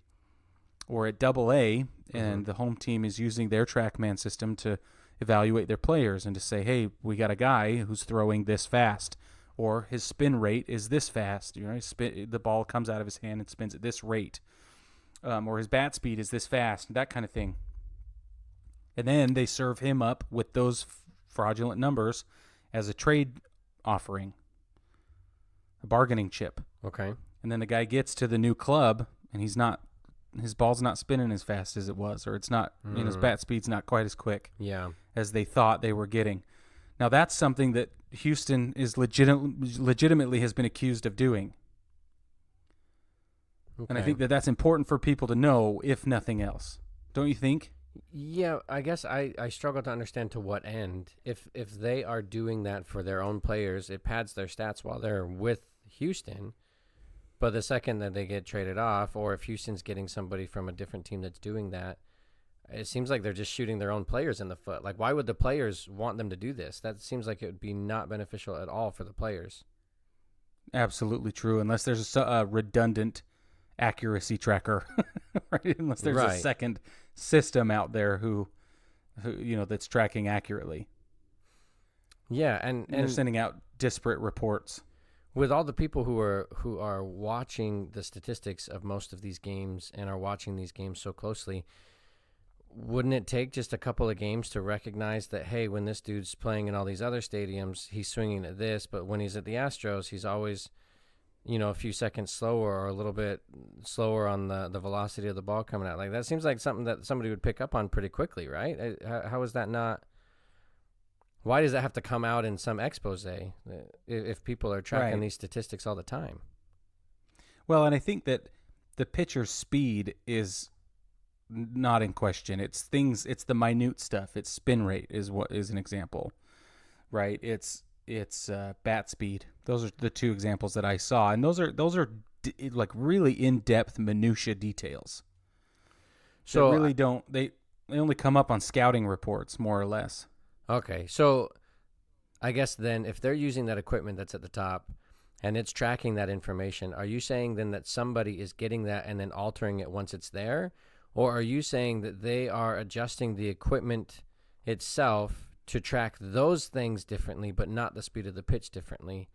or at AA, and the home team is using their TrackMan system to evaluate their players and to say, hey, we got a guy who's throwing this fast, or his spin rate is this fast. The ball comes out of his hand and spins at this rate, or his bat speed is this fast, that kind of thing. And then they serve him up with those fraudulent numbers as a trade offering, a bargaining chip. Okay. And then the guy gets to the new club and his ball's not spinning as fast as it was, or it's not, his bat speed's not quite as quick as they thought they were getting. Now that's something that Houston is legitimately has been accused of doing. Okay. And I think that that's important for people to know, if nothing else. Don't you think? Yeah, I guess I struggle to understand to what end. If they are doing that for their own players, it pads their stats while they're with Houston. But the second that they get traded off, or if Houston's getting somebody from a different team that's doing that, it seems like they're just shooting their own players in the foot. Like, why would the players want them to do this? That seems like it would be not beneficial at all for the players. Absolutely true, unless there's a redundant accuracy tracker, right? Unless there's a second system out there who that's tracking accurately. Yeah, and they're sending out disparate reports. With all the people who are watching the statistics of most of these games and are watching these games so closely, wouldn't it take just a couple of games to recognize that, hey, when this dude's playing in all these other stadiums, he's swinging at this, but when he's at the Astros, he's always, a few seconds slower or a little bit slower on the velocity of the ball coming out. Like, that seems like something that somebody would pick up on pretty quickly, right? How is that not? Why does that have to come out in some expose if people are tracking these statistics all the time? Well, and I think that the pitcher's speed is not in question. It's the minute stuff. It's spin rate is an example, right? It's bat speed. Those are the two examples that I saw, and those are like really in-depth minutia details. So really they only come up on scouting reports more or less. Okay, so I guess then if they're using that equipment that's at the top and it's tracking that information, are you saying then that somebody is getting that and then altering it once it's there? Or are you saying that they are adjusting the equipment itself to track those things differently but not the speed of the pitch differently?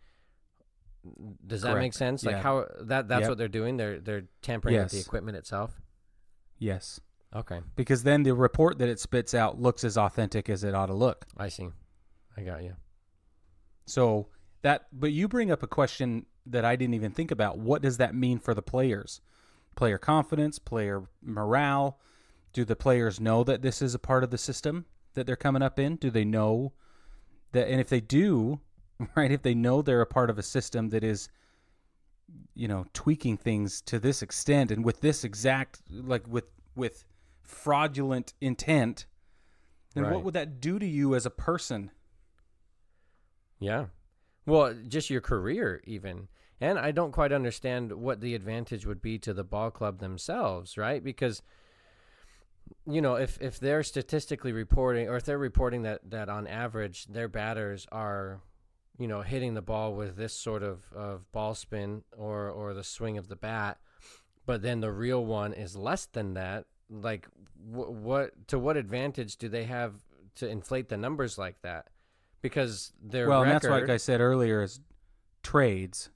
Does that make sense? Like how that's what they're doing? They're tampering with the equipment itself? Yes. Okay. Because then the report that it spits out looks as authentic as it ought to look. I see. I got you. So but you bring up a question that I didn't even think about. What does that mean for the players? Player confidence, player morale. Do the players know that this is a part of the system that they're coming up in? Do they know that? And if they do, right, if they know they're a part of a system that is, tweaking things to this extent and with this exact, like with fraudulent intent, then what would that do to you as a person? Yeah. Well, just your career even. And I don't quite understand what the advantage would be to the ball club themselves, right? Because, if they're statistically reporting, or if they're reporting that on average their batters are, hitting the ball with this sort of ball spin or the swing of the bat, but then the real one is less than that, like what advantage do they have to inflate the numbers like that? Because their record, and that's like I said earlier, is trades.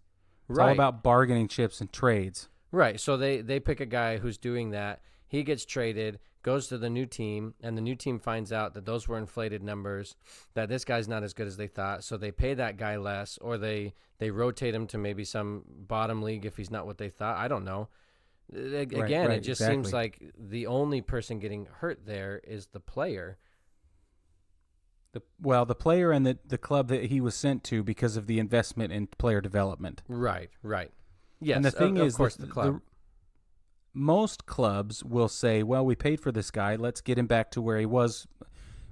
It's all about bargaining chips and trades. Right. So they pick a guy who's doing that. He gets traded, goes to the new team, and the new team finds out that those were inflated numbers, that this guy's not as good as they thought. So they pay that guy less, or they rotate him to maybe some bottom league if he's not what they thought. I don't know. Again, it just seems like the only person getting hurt there is the player. The player and the club that he was sent to because of the investment in player development. Right. Yes, and the thing is, of course, the club. Most clubs will say, well, we paid for this guy. Let's get him back to where he was.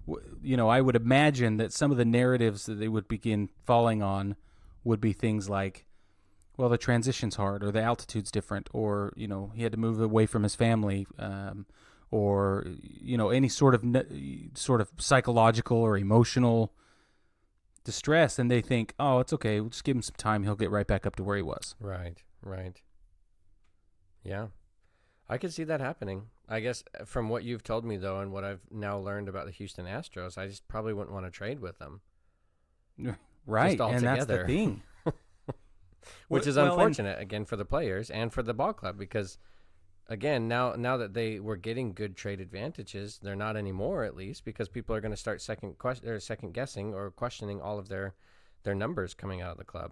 I would imagine that some of the narratives that they would begin falling on would be things like, well, the transition's hard, or the altitude's different, or, he had to move away from his family, or, any sort of psychological or emotional distress. And they think, oh, it's okay. We'll just give him some time. He'll get right back up to where he was. Right. Yeah. I could see that happening. I guess from what you've told me, though, and what I've now learned about the Houston Astros, I just probably wouldn't want to trade with them. Right, and that's the thing. Which is unfortunate, again, for the players and for the ball club, because, again, now that they were getting good trade advantages, they're not anymore, at least, because people are going to start second guessing or questioning all of their numbers coming out of the club.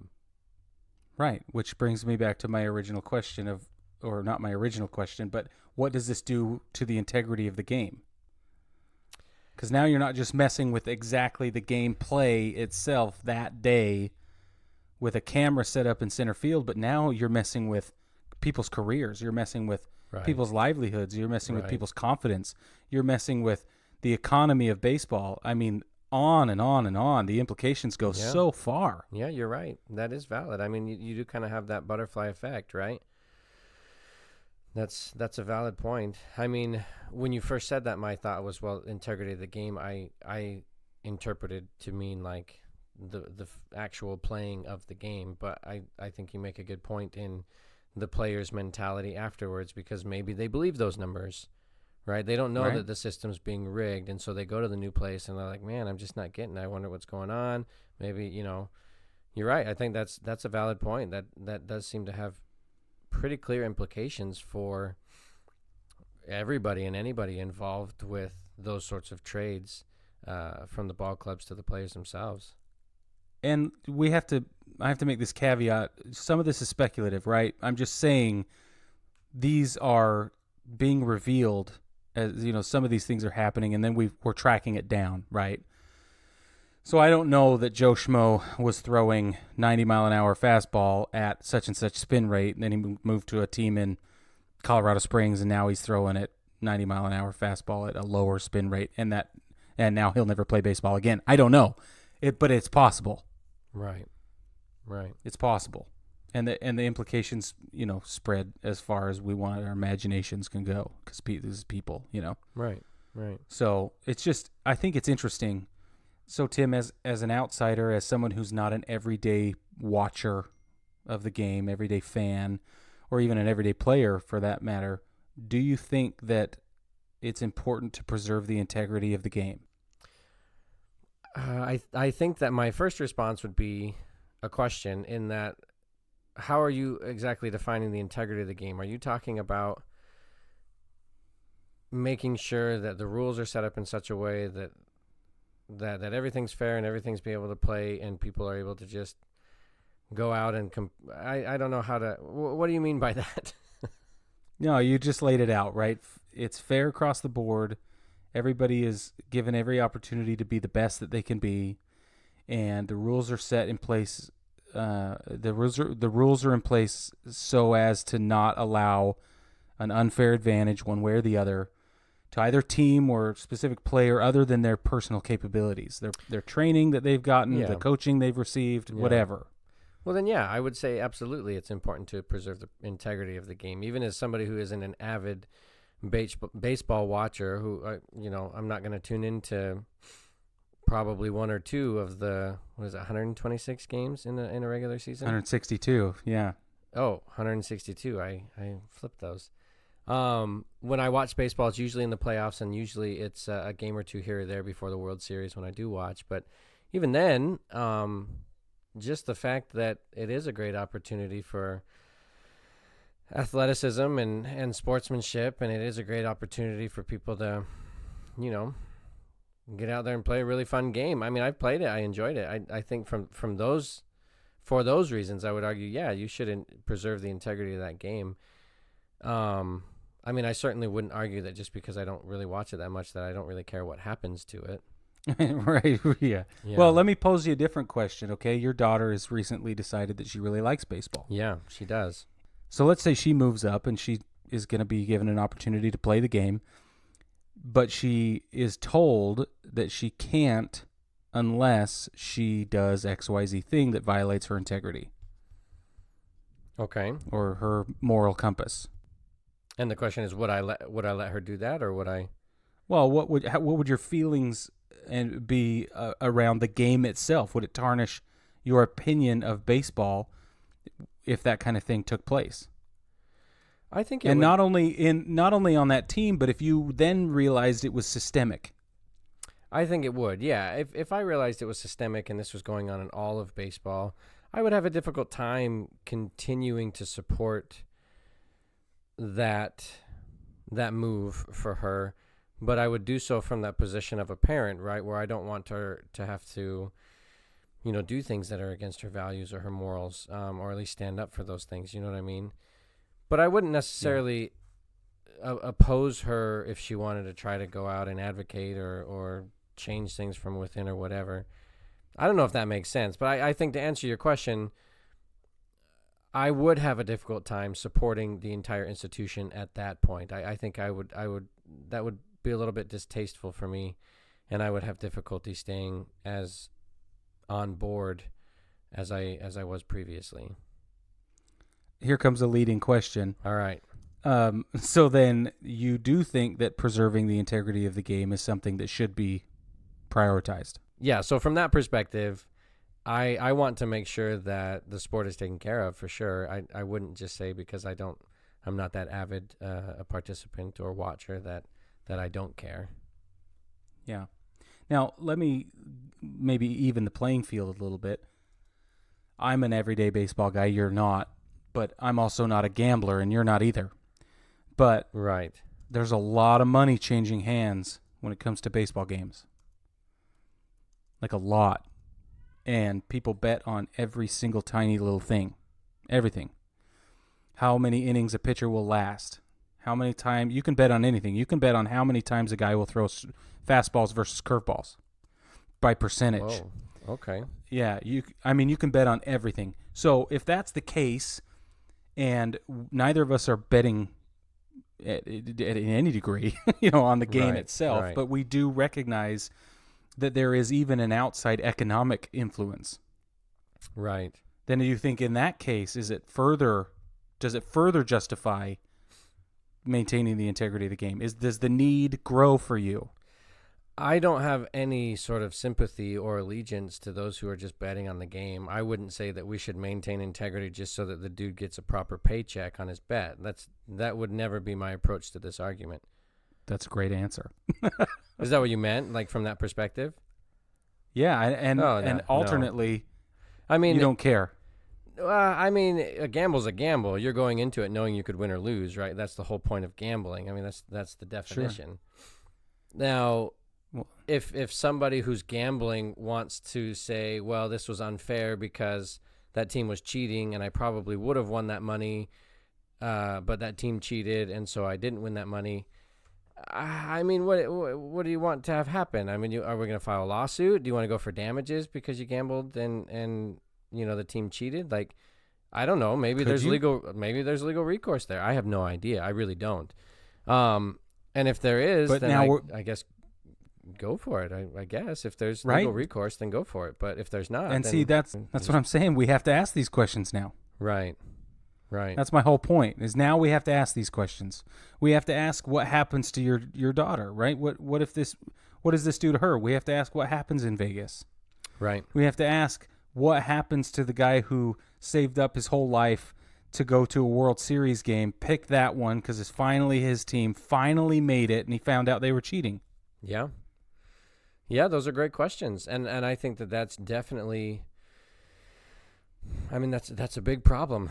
Right, which brings me back to my original question or not my original question, but what does this do to the integrity of the game? Because now you're not just messing with exactly the gameplay itself that day with a camera set up in center field, but now you're messing with people's careers. You're messing with people's livelihoods. You're messing with people's confidence. You're messing with the economy of baseball. I mean, on and on and on. The implications go so far. Yeah, you're right. That is valid. I mean, you do kind of have that butterfly effect, right? That's a valid point. I mean, when you first said that, my thought was, well, integrity of the game, I interpreted to mean like the actual playing of the game. But I think you make a good point in the player's mentality afterwards, because maybe they believe those numbers, right? They don't know Right. that the system's being rigged, and so they go to the new place and they're like, man, I'm just not getting it. I wonder what's going on. Maybe, you're right. I think that's a valid point. That does seem to have pretty clear implications for everybody and anybody involved with those sorts of trades, from the ball clubs to the players themselves. And I have to make this caveat. Some of this is speculative, right? I'm just saying these are being revealed as, some of these things are happening, and then we're tracking it down, right? So I don't know that Joe Schmo was throwing 90-mile-an-hour fastball at such and such spin rate, and then he moved to a team in Colorado Springs, and now he's throwing at 90-mile-an-hour fastball at a lower spin rate, and now he'll never play baseball again. I don't know, but it's possible. Right. It's possible, and the implications, spread as far as we want our imaginations can go, because this is people, Right. So it's just, I think it's interesting. So Tim, as an outsider, as someone who's not an everyday watcher of the game, everyday fan, or even an everyday player for that matter, do you think that it's important to preserve the integrity of the game? I think that my first response would be a question, in that, how are you exactly defining the integrity of the game? Are you talking about making sure that the rules are set up in such a way that everything's fair and everything's be able to play and people are able to just go out and I don't know how to. What do you mean by that? No, you just laid it out, right? It's fair across the board. Everybody is given every opportunity to be the best that they can be, and the rules are set in place. The rules are in place so as to not allow an unfair advantage one way or the other to either team or specific player other than their personal capabilities, their training that they've gotten, the coaching they've received, whatever. Well, then, yeah, I would say absolutely it's important to preserve the integrity of the game. Even as somebody who isn't an avid baseball watcher, who, I'm not going to tune into probably one or two of the, 126 games in a regular season? 162, yeah. Oh, 162. I flipped those. When I watch baseball, it's usually in the playoffs, and usually it's a game or two here or there before the World Series when I do watch. But even then, just the fact that it is a great opportunity for athleticism and sportsmanship, and it is a great opportunity for people to, get out there and play a really fun game. I mean, I've played it. I enjoyed it. I think for those reasons, I would argue, yeah, you shouldn't preserve the integrity of that game. I mean, I certainly wouldn't argue that just because I don't really watch it that much that I don't really care what happens to it. Right, yeah. Well, let me pose you a different question, okay? Your daughter has recently decided that she really likes baseball. Yeah, she does. So let's say she moves up and she is going to be given an opportunity to play the game, but she is told that she can't unless she does XYZ thing that violates her integrity. Okay. Or her moral compass. And the question is, would I let her do that, or would I? Well, what would your feelings be around the game itself? Would it tarnish your opinion of baseball if that kind of thing took place? I think it would. Not only on that team, but if you then realized it was systemic. I think it would. Yeah, if I realized it was systemic and this was going on in all of baseball, I would have a difficult time continuing to support that move for her, but I would do so from that position of a parent, right, where I don't want her to have to, do things that are against her values or her morals, or at least stand up for those things. You know what I mean? But I wouldn't necessarily oppose her if she wanted to try to go out and advocate or change things from within or whatever. I don't know if that makes sense, but I think to answer your question, I would have a difficult time supporting the entire institution at that point. I think I would that would be a little bit distasteful for me, and I would have difficulty staying as on board as I was previously. Here comes a leading question. All right. So then you do think that preserving the integrity of the game is something that should be prioritized? Yeah, so from that perspective, I want to make sure that the sport is taken care of, for sure. I wouldn't just say because I'm not that avid a participant or watcher that that I don't care. Yeah. Now, let me maybe even the playing field a little bit. I'm an everyday baseball guy. You're not. But I'm also not a gambler, and you're not either. But Right. there's a lot of money changing hands when it comes to baseball games. Like a lot. And people bet on every single tiny little thing. Everything. How many innings a pitcher will last. How many times. You can bet on anything. You can bet on how many times a guy will throw fastballs versus curveballs by percentage. Whoa. Okay. Yeah. You can bet on everything. So if that's the case, and neither of us are betting at any degree, on the game itself, right. but we do recognize that there is even an outside economic influence. Right. Then do you think in that case, does it further justify maintaining the integrity of the game? Does the need grow for you? I don't have any sort of sympathy or allegiance to those who are just betting on the game. I wouldn't say that we should maintain integrity just so that the dude gets a proper paycheck on his bet. That would never be my approach to this argument. That's a great answer. Is that what you meant, like from that perspective? Yeah, and alternately, I mean, you don't care. A gamble's a gamble. You're going into it knowing you could win or lose, right? That's the whole point of gambling. I mean, that's the definition. Sure. Now, if somebody who's gambling wants to say, well, this was unfair because that team was cheating and I probably would have won that money, but that team cheated and so I didn't win that money. I mean, what do you want to have happen? I mean, are we going to file a lawsuit? Do you want to go for damages because you gambled and the team cheated? Like, I don't know. Maybe there's legal recourse there. I have no idea. I really don't. And if there is, but then now I guess go for it. I guess if there's legal recourse, then go for it. But if there's not, and then see, that's what I'm saying. We have to ask these questions now. Right. That's my whole point. Is now we have to ask these questions. We have to ask what happens to your daughter, right? What does this do to her? We have to ask what happens in Vegas. Right. We have to ask what happens to the guy who saved up his whole life to go to a World Series game, pick that one because it's finally his team, finally made it, and he found out they were cheating. Yeah. Yeah, those are great questions. And I think that's definitely, I mean, that's a big problem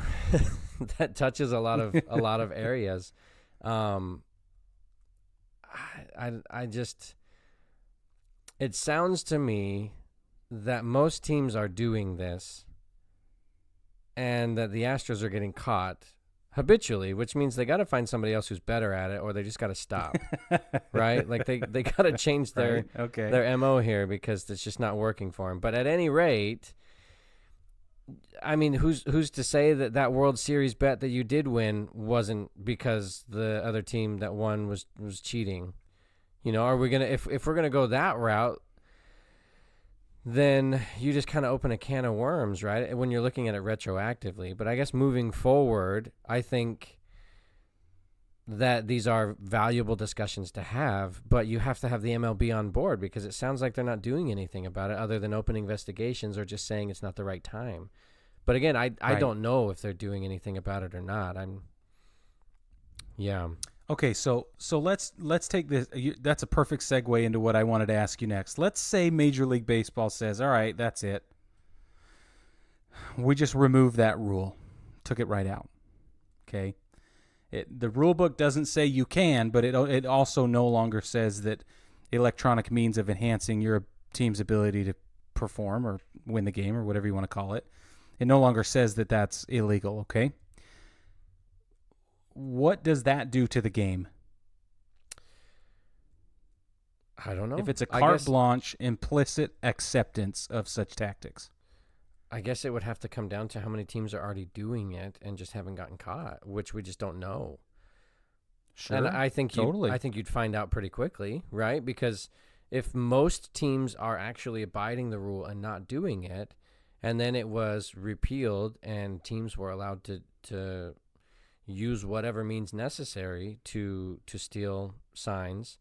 that touches a lot of areas. I just, it sounds to me that most teams are doing this and that the Astros are getting caught habitually, which means they got to find somebody else who's better at it or they just got to stop, right? Like they got to change their MO here because it's just not working for them. But at any rate, I mean, who's to say that World Series bet that you did win wasn't because the other team that won was cheating? Are we gonna if we're gonna go that route, then you just kind of open a can of worms, right? When you're looking at it retroactively. But I guess moving forward, I think that these are valuable discussions to have, but you have to have the MLB on board because it sounds like they're not doing anything about it other than opening investigations or just saying it's not the right time. But again, I don't know if they're doing anything about it or not. Yeah. Okay, so let's take this. That's a perfect segue into what I wanted to ask you next. Let's say Major League Baseball says, all right, that's it. We just removed that rule, took it right out. Okay, the rule book doesn't say you can, but it also no longer says that electronic means of enhancing your team's ability to perform or win the game or whatever you want to call it. It no longer says that that's illegal. Okay. What does that do to the game? I don't know. If it's a carte blanche, implicit acceptance of such tactics. I guess it would have to come down to how many teams are already doing it and just haven't gotten caught, which we just don't know. Sure. And I think you'd find out pretty quickly, right? Because if most teams are actually abiding the rule and not doing it, and then it was repealed and teams were allowed to use whatever means necessary to steal signs,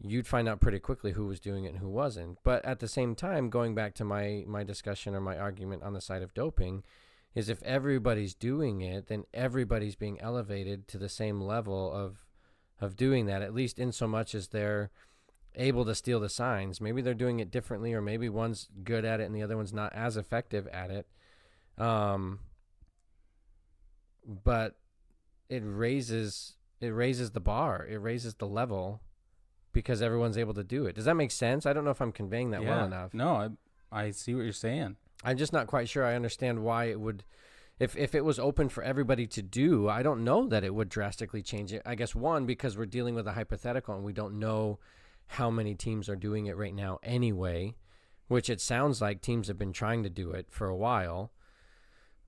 you'd find out pretty quickly who was doing it and who wasn't. But at the same time, going back to my discussion or my argument on the side of doping, is if everybody's doing it, then everybody's being elevated to the same level of of doing that, at least in so much as they're able to steal the signs. Maybe they're doing it differently, or maybe one's good at it and the other one's not as effective at it. But it raises the bar. It raises the level because everyone's able to do it. Does that make sense? I don't know if I'm conveying that well enough. No, I see what you're saying. I'm just not quite sure I understand why it would, if it was open for everybody to do, I don't know that it would drastically change it. I guess, one, because we're dealing with a hypothetical and we don't know how many teams are doing it right now anyway, which it sounds like teams have been trying to do it for a while.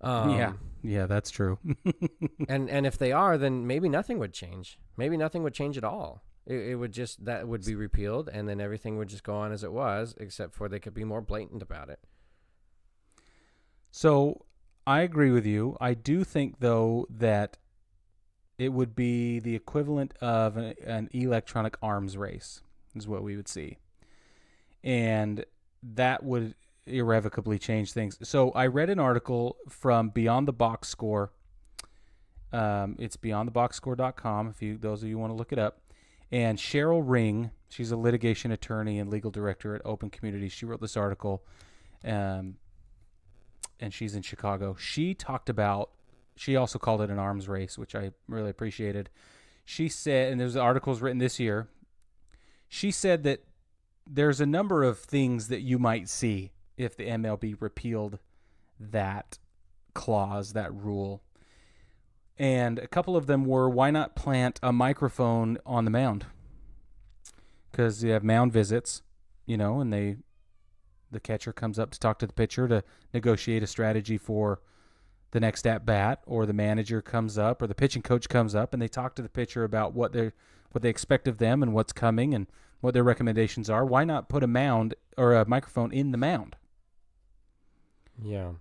Yeah, that's true. and if they are, then maybe nothing would change. Maybe nothing would change at all. It would just, that would be repealed, and then everything would just go on as it was, except for they could be more blatant about it. So I agree with you. I do think, though, that it would be the equivalent of an electronic arms race is what we would see. And that would irrevocably change things. So I read an article from Beyond the Box Score. It's beyondtheboxscore.com if those of you want to look it up. And Cheryl Ring, she's a litigation attorney and legal director at Open Communities. She wrote this article, and she's in Chicago. She also called it an arms race, which I really appreciated. She said, and there's articles written this year, she said that there's a number of things that you might see if the MLB repealed that clause, that rule. And a couple of them were, why not plant a microphone on the mound? Because you have mound visits, and the catcher comes up to talk to the pitcher to negotiate a strategy for the next at bat, or the manager comes up, or the pitching coach comes up, and they talk to the pitcher about what they expect of them and what's coming and what their recommendations are. Why not put a mound or a microphone in the mound? Yeah.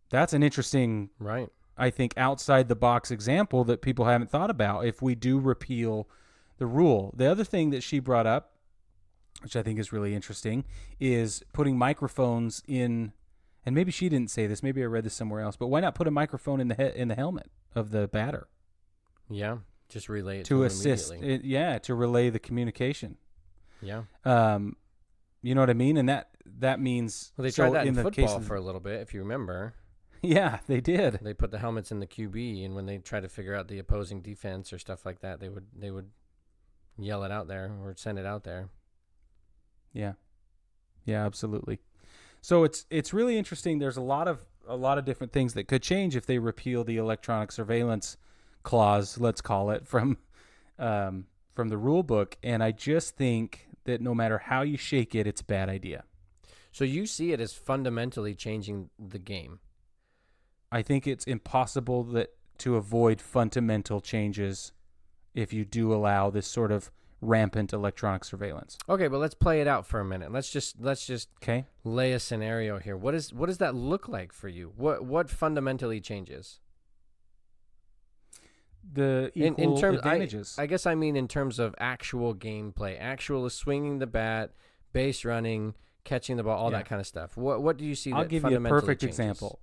That's an interesting, right, I think, outside the box example that people haven't thought about if we do repeal the rule. The other thing that she brought up, which I think is really interesting, is putting microphones in, and maybe she didn't say this, maybe I read this somewhere else, but why not put a microphone in the helmet of the batter? Yeah, just relay it to assist. To relay the communication. Yeah. You know what I mean? And that means, well, they tried that in football for a little bit, if you remember. Yeah, they did. They put the helmets in the QB, and when they try to figure out the opposing defense or stuff like that, they would yell it out there or send it out there. Yeah, absolutely. So it's really interesting. There's a lot of different things that could change if they repeal the electronic surveillance clause, let's call it, from the rule book. And I just think that no matter how you shake it, it's a bad idea. So you see it as fundamentally changing the game. I think it's impossible to avoid fundamental changes if you do allow this sort of rampant electronic surveillance. Okay, but let's play it out for a minute. Let's just okay, lay a scenario here. What does that look like for you? What fundamentally changes? The equal in terms, advantages. I guess I mean in terms of actual gameplay, actual swinging the bat, base running, catching the ball, all that kind of stuff. What do you see? I'll that give you a perfect example.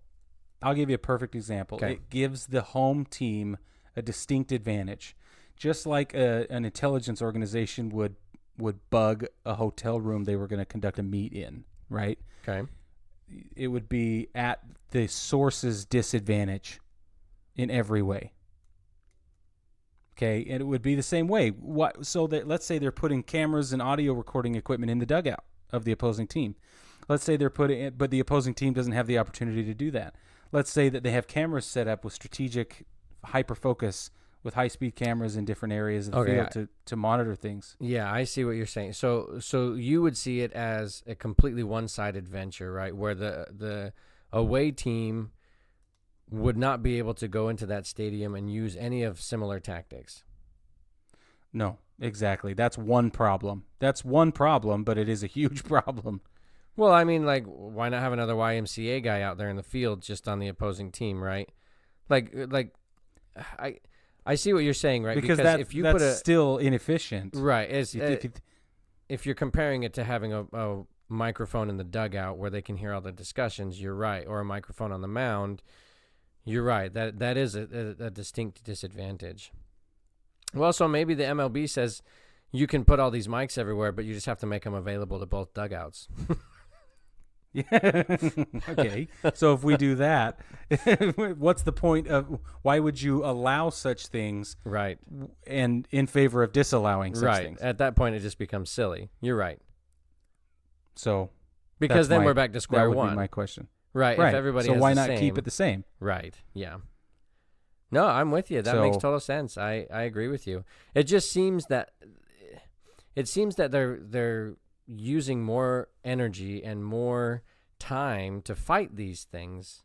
Okay. It gives the home team a distinct advantage. Just like an intelligence organization would bug a hotel room they were going to conduct a meet in, right? Okay. It would be at the source's disadvantage in every way. Okay, and it would be the same way. So that, let's say they're putting cameras and audio recording equipment in the dugout of the opposing team. Let's say they're putting it, but the opposing team doesn't have the opportunity to do that. Let's say that they have cameras set up with strategic hyper focus, with high-speed cameras in different areas of the field to monitor things. Yeah, I see what you're saying. So you would see it as a completely one-sided venture, right? Where the away team would not be able to go into that stadium and use any of similar tactics. No, exactly. That's one problem. But it is a huge problem. Well, I mean, like, why not have another YMCA guy out there in the field just on the opposing team, right? I see what you're saying, right? Because if you that's still inefficient. Right. If you're comparing it to having a microphone in the dugout where they can hear all the discussions, you're right. Or a microphone on the mound, you're right. That is a distinct disadvantage. Well, so maybe the MLB says you can put all these mics everywhere, but you just have to make them available to both dugouts. Yeah. Okay. So if we do that, what's the point of why would you allow such things Right. and in favor of disallowing such Right. things? At that point, it just becomes silly. You're right. So Because then my- we're back to square that would one. be my question. Right. Right. If everybody so has why the not same, keep it the same? Right. Yeah. No, I'm with you. That makes So- total sense. I agree with you. It just seems that they're using more energy and more time to fight these things.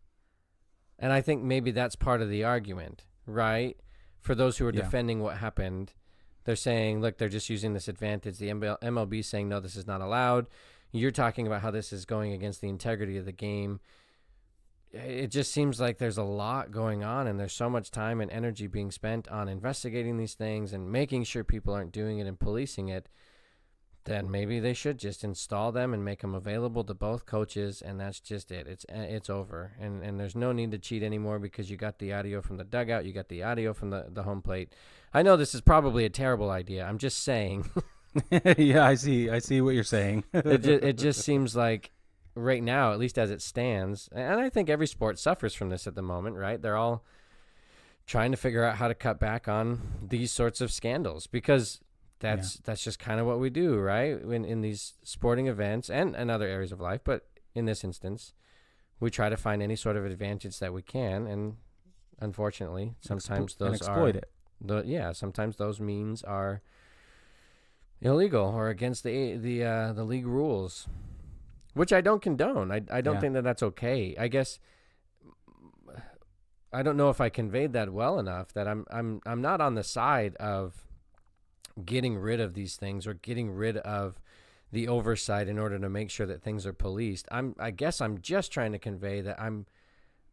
And I think maybe that's part of the argument, right? For those who are Yeah. defending what happened, they're saying, look, they're just using this advantage. The MLB is saying, no, this is not allowed. You're talking about how this is going against the integrity of the game. It just seems like there's a lot going on, and there's so much time and energy being spent on investigating these things and making sure people aren't doing it and policing it. Then maybe they should just install them and make them available to both coaches, and that's just it. It's over, and there's no need to cheat anymore because you got the audio from the dugout, you got the audio from the home plate. I know this is probably a terrible idea. I'm just saying. Yeah, I see what you're saying. It just seems like right now, at least as it stands, and I think every sport suffers from this at the moment, right? They're all trying to figure out how to cut back on these sorts of scandals because that's just kind of what we do, right? In these sporting events and other areas of life, but in this instance, we try to find any sort of advantage that we can, and unfortunately, sometimes those exploit it. Sometimes those means are illegal or against the league rules, which I don't condone. I don't think that that's okay. I guess I don't know if I conveyed that well enough. That I'm not on the side of getting rid of these things or getting rid of the oversight in order to make sure that things are policed. I guess I'm just trying to convey that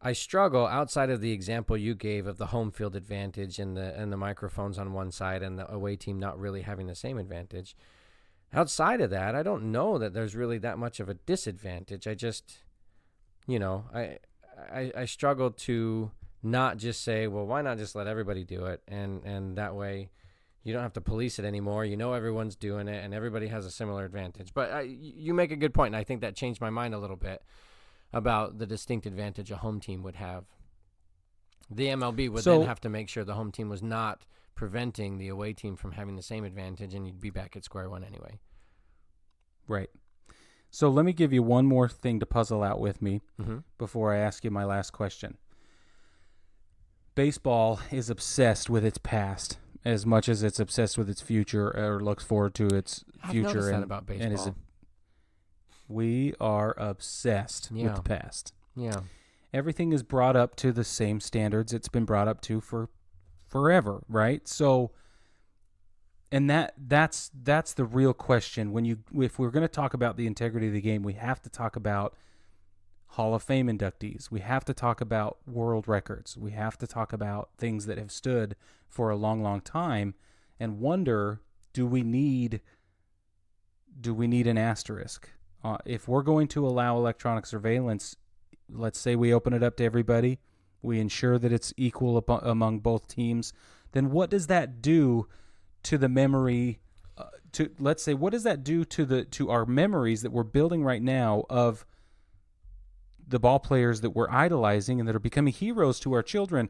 I struggle outside of the example you gave of the home field advantage and the microphones on one side and the away team not really having the same advantage. Outside of that, I don't know that there's really that much of a disadvantage. I just, I struggle to not just say, well, why not just let everybody do it? And that way you don't have to police it anymore. Everyone's doing it and everybody has a similar advantage. But you make a good point, and I think that changed my mind a little bit about the distinct advantage a home team would have. The MLB would then have to make sure the home team was not preventing the away team from having the same advantage, and you'd be back at square one anyway. Right. So let me give you one more thing to puzzle out with me before I ask you my last question. Baseball is obsessed with its past as much as it's obsessed with its future or looks forward to its future. I've noticed that about baseball. We are obsessed with the past. Yeah. Everything is brought up to the same standards it's been brought up to for forever, right? So, and that's the real question. If we're going to talk about the integrity of the game, we have to talk about Hall of Fame inductees. We have to talk about world records. We have to talk about things that have stood for a long, long time, and wonder, do we need an asterisk? If we're going to allow electronic surveillance, let's say we open it up to everybody, we ensure that it's equal among both teams, then what does that do to the memory? What does that do to our memories that we're building right now of the ball players that we're idolizing and that are becoming heroes to our children,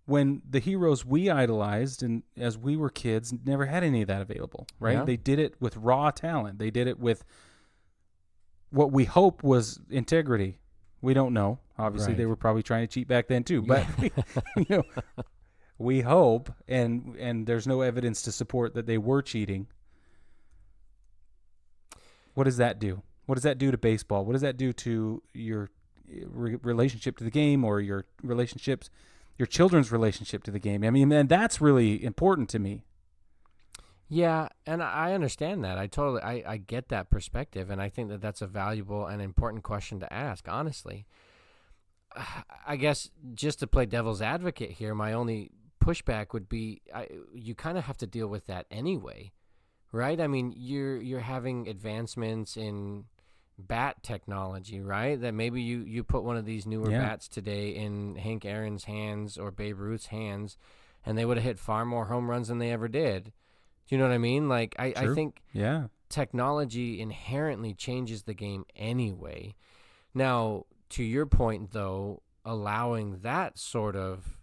when the heroes we idolized and as we were kids never had any of that available, right? Yeah. They did it with raw talent. They did it with what we hope was integrity. We don't know. Obviously, They were probably trying to cheat back then too. But we hope, and there's no evidence to support that they were cheating. What does that do? What does that do to baseball? What does that do to your relationship to the game, or your children's relationship to the game? I mean, and that's really important to me. Yeah, and I understand that. I get that perspective, and I think that that's a valuable and important question to ask, honestly. I guess just to play devil's advocate here, my only pushback would be you kind of have to deal with that anyway, right? I mean, you're having advancements in bat technology, right? That maybe you put one of these newer bats today in Hank Aaron's hands or Babe Ruth's hands, and they would have hit far more home runs than they ever did. Do you know what I mean? Like, I think technology inherently changes the game anyway. Now, to your point, though, allowing that sort of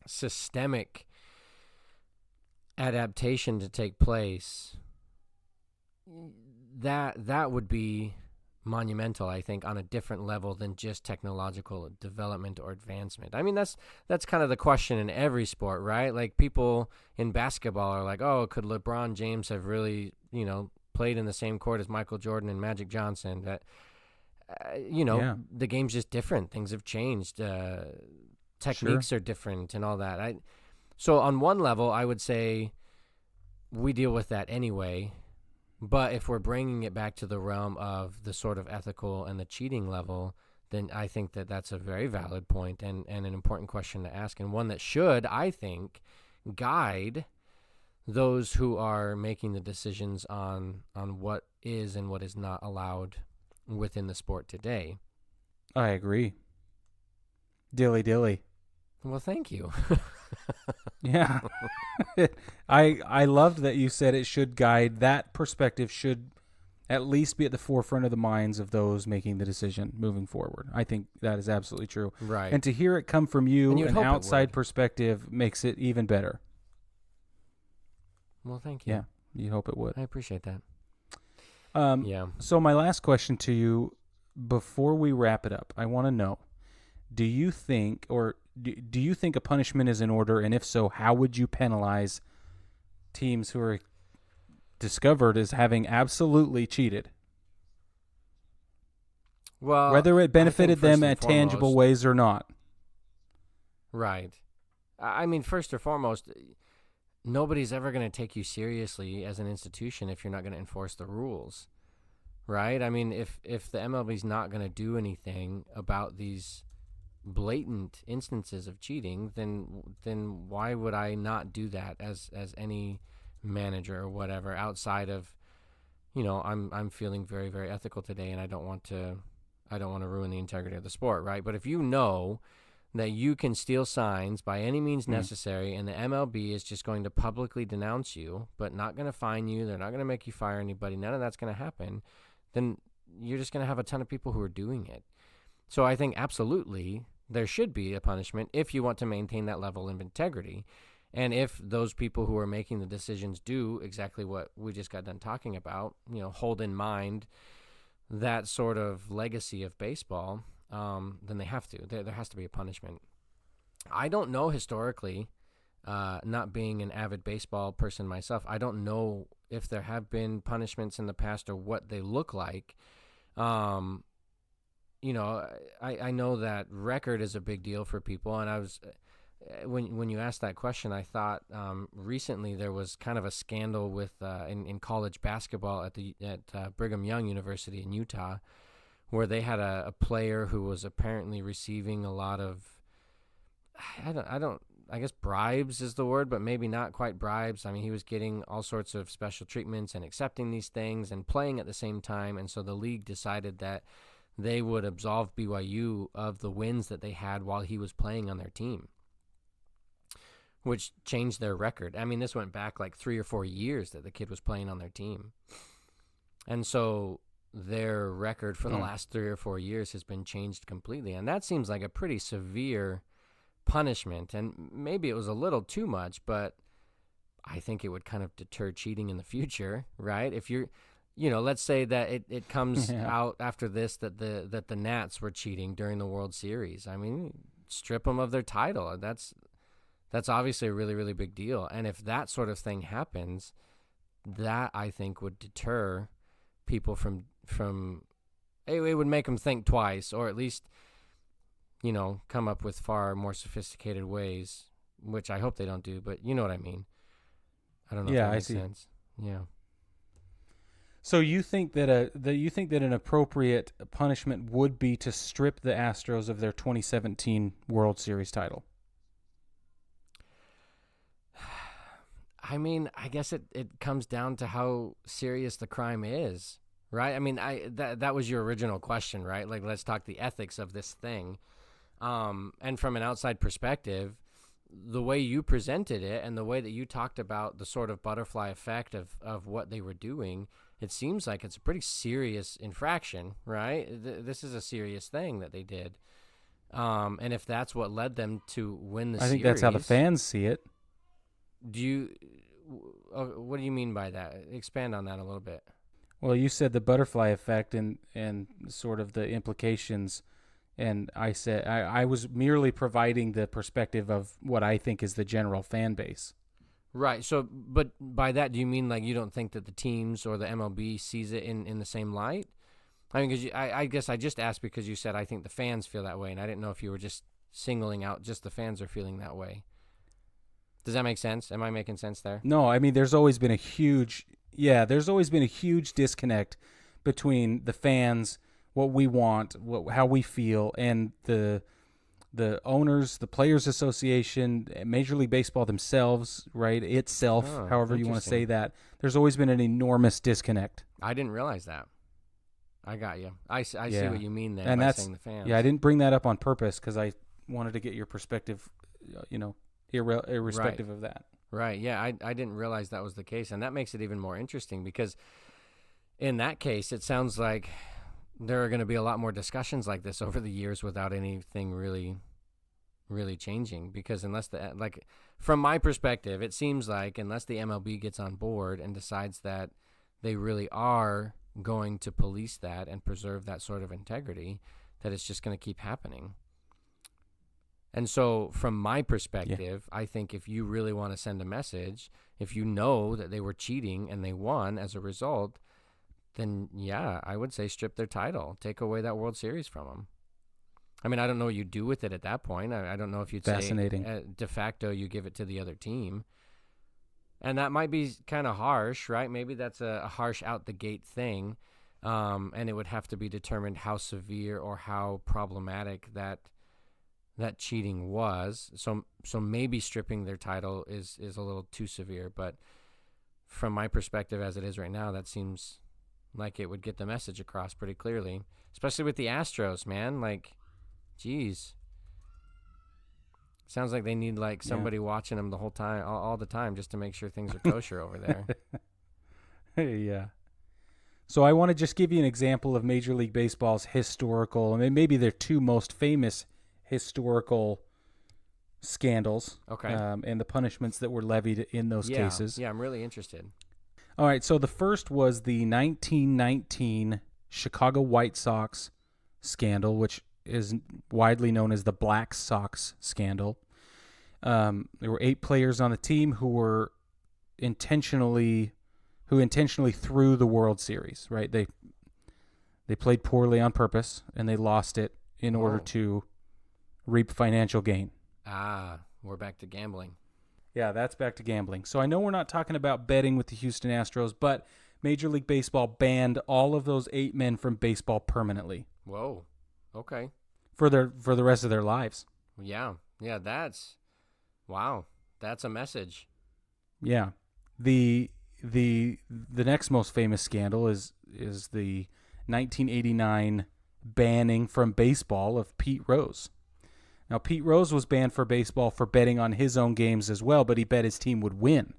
systemic adaptation to take place, that would be monumental, I think, on a different level than just technological development or advancement. I mean, that's kind of the question in every sport, right? Like, people in basketball are like, oh, could LeBron James have really, played in the same court as Michael Jordan and Magic Johnson? That, the game's just different. Things have changed. Techniques are different and all that. So on one level, I would say we deal with that anyway. But if we're bringing it back to the realm of the sort of ethical and the cheating level, then I think that that's a very valid point and an important question to ask, and one that should, I think, guide those who are making the decisions on what is and what is not allowed within the sport today. I agree. Dilly. Well, thank you. Yeah. I loved that you said it should guide. That perspective should at least be at the forefront of the minds of those making the decision moving forward. I think that is absolutely true. Right. And to hear it come from you, an outside perspective, makes it even better. Well, thank you. Yeah, you hope it would. I appreciate that. Yeah. So my last question to you, before we wrap it up, I want to know, do you think a punishment is in order? And if so, how would you penalize teams who are discovered as having absolutely cheated? Well, whether it benefited them at tangible ways or not. Right. I mean, first and foremost, nobody's ever going to take you seriously as an institution if you're not going to enforce the rules. Right? I mean, if the MLB's not going to do anything about these blatant instances of cheating, then why would I not do that as any manager or whatever, outside of, I'm feeling very, very ethical today, and I don't want to ruin the integrity of the sport, right? But if you know that you can steal signs by any means necessary, and the MLB is just going to publicly denounce you, but not going to fine you, they're not going to make you fire anybody, none of that's going to happen, then you're just going to have a ton of people who are doing it. So I think absolutely there should be a punishment if you want to maintain that level of integrity. And if those people who are making the decisions do exactly what we just got done talking about, hold in mind that sort of legacy of baseball, then they have to. There has to be a punishment. I don't know historically, not being an avid baseball person myself, I don't know if there have been punishments in the past or what they look like. I know that record is a big deal for people, and I was when you asked that question, I thought recently there was kind of a scandal with in college basketball at Brigham Young University in Utah, where they had a player who was apparently receiving a lot of I guess bribes is the word, but maybe not quite bribes. I mean, he was getting all sorts of special treatments and accepting these things and playing at the same time, and so the league decided that they would absolve BYU of the wins that they had while he was playing on their team, which changed their record. I mean, this went back like 3 or 4 years that the kid was playing on their team. And so their record for the last 3 or 4 years has been changed completely. And that seems like a pretty severe punishment. And maybe it was a little too much, but I think it would kind of deter cheating in the future, right? If you're, let's say that it comes out after this that the Nats were cheating during the World Series. I mean, strip them of their title. That's obviously a really, really big deal. And if that sort of thing happens, that I think would deter people from it would make them think twice, or at least, come up with far more sophisticated ways, which I hope they don't do, but you know what I mean. I don't know if that makes sense. Yeah. So you think that an appropriate punishment would be to strip the Astros of their 2017 World Series title? I mean, I guess it comes down to how serious the crime is, right? I mean, that was your original question, right? Like, let's talk the ethics of this thing. And from an outside perspective, the way you presented it and the way that you talked about the sort of butterfly effect of what they were doing, it seems like it's a pretty serious infraction, right? This is a serious thing that they did. And if that's what led them to win the series. I think that's how the fans see it. What do you mean by that? Expand on that a little bit. Well, you said the butterfly effect and sort of the implications, and I said I was merely providing the perspective of what I think is the general fan base. Right. So, but by that, do you mean like you don't think that the teams or the MLB sees it in the same light? I mean, because I guess I just asked because you said I think the fans feel that way, and I didn't know if you were just singling out just the fans are feeling that way. Does that make sense? Am I making sense there? No, I mean there's always been a huge disconnect between the fans, what we want, how we feel, and the owners, the Players Association, Major League Baseball themselves, right? Itself, however you want to say that. There's always been an enormous disconnect. I didn't realize that. I got you. I see what you mean there and by saying the fans. Yeah, I didn't bring that up on purpose because I wanted to get your perspective, irrespective of that. Right, yeah, I didn't realize that was the case, and that makes it even more interesting because in that case, it sounds like there are going to be a lot more discussions like this over the years without anything really changing because from my perspective, it seems like unless the MLB gets on board and decides that they really are going to police that and preserve that sort of integrity, that it's just going to keep happening. And so from my perspective, I think if you really want to send a message, if you know that they were cheating and they won as a result, then yeah, I would say strip their title, take away that World Series from them. I mean, I don't know what you do with it at that point. I don't know if you'd say de facto you give it to the other team. And that might be kind of harsh, right? Maybe that's a harsh out the gate thing. And it would have to be determined how severe or how problematic that cheating was. So maybe stripping their title is a little too severe. But from my perspective as it is right now, that seems like it would get the message across pretty clearly, especially with the Astros, man. Like, geez. Sounds like they need like somebody watching them the whole time, all the time, just to make sure things are kosher over there. Yeah. So I want to just give you an example of Major League Baseball's historical, I mean, maybe their two most famous historical scandals. Okay. And the punishments that were levied in those cases. Yeah, I'm really interested. All right, so the first was the 1919 Chicago White Sox scandal, which is widely known as the Black Sox scandal. There were 8 players on the team who intentionally threw the World Series, right? They played poorly on purpose, and they lost it in order to reap financial gain. We're back to gambling. Yeah, that's back to gambling. So I know we're not talking about betting with the Houston Astros, but Major League Baseball banned all of those 8 men from baseball permanently. Whoa. Okay. For the rest of their lives. Yeah. Yeah, that's a message. Yeah. The next most famous scandal is the 1989 banning from baseball of Pete Rose. Now, Pete Rose was banned for baseball for betting on his own games as well, but he bet his team would win.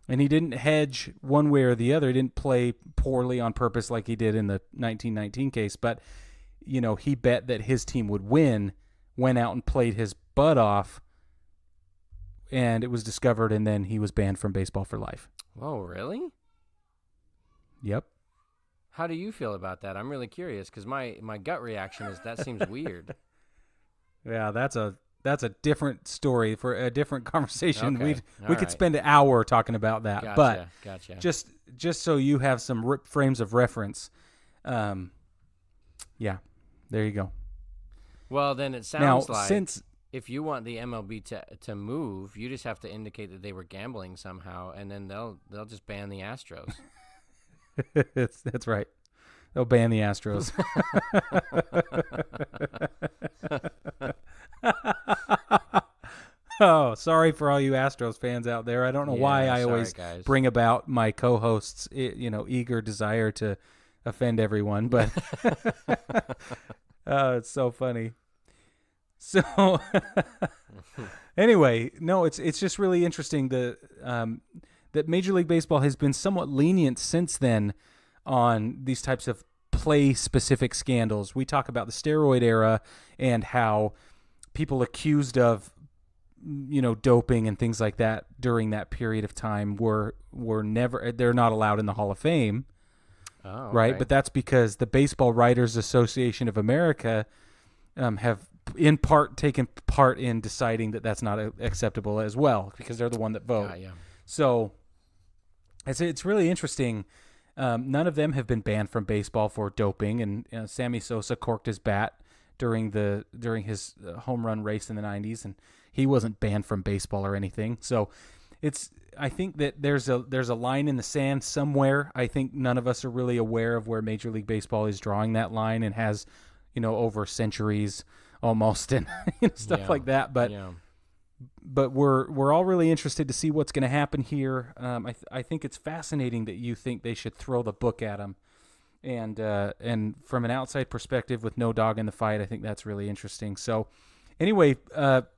And he didn't hedge one way or the other. He didn't play poorly on purpose like he did in the 1919 case, but he bet that his team would win, went out and played his butt off, and it was discovered, and then he was banned from baseball for life. Oh, really? Yep. How do you feel about that? I'm really curious because my gut reaction is that seems weird. Yeah, that's a different story for a different conversation. Okay. We could spend an hour talking about that, Gotcha. just so you have some frames of reference. Yeah, there you go. Well, then it sounds like since if you want the MLB to move, you just have to indicate that they were gambling somehow, and then they'll just ban the Astros. That's right. They'll ban the Astros. Oh, sorry for all you Astros fans out there. I don't know why I always bring about my co-hosts' eager desire to offend everyone, but it's so funny. So Anyway, no, it's just really interesting that Major League Baseball has been somewhat lenient since then on these types of play-specific scandals. We talk about the steroid era and how people accused of doping and things like that during that period of time they're not allowed in the Hall of Fame. Oh, right? okay. But that's because the Baseball Writers Association of America have in part taken part in deciding that that's not acceptable as well, because they're the one that vote. Yeah. So it's really interesting. None of them have been banned from baseball for doping, and Sammy Sosa corked his bat during his home run race in the 90s, and he wasn't banned from baseball or anything. So I think that there's a line in the sand somewhere. I think none of us are really aware of where Major League Baseball is drawing that line, and has, over centuries almost, and stuff like that. But we're all really interested to see what's going to happen here. I think it's fascinating that you think they should throw the book at them, and from an outside perspective with no dog in the fight, I think that's really interesting. So. Anyway,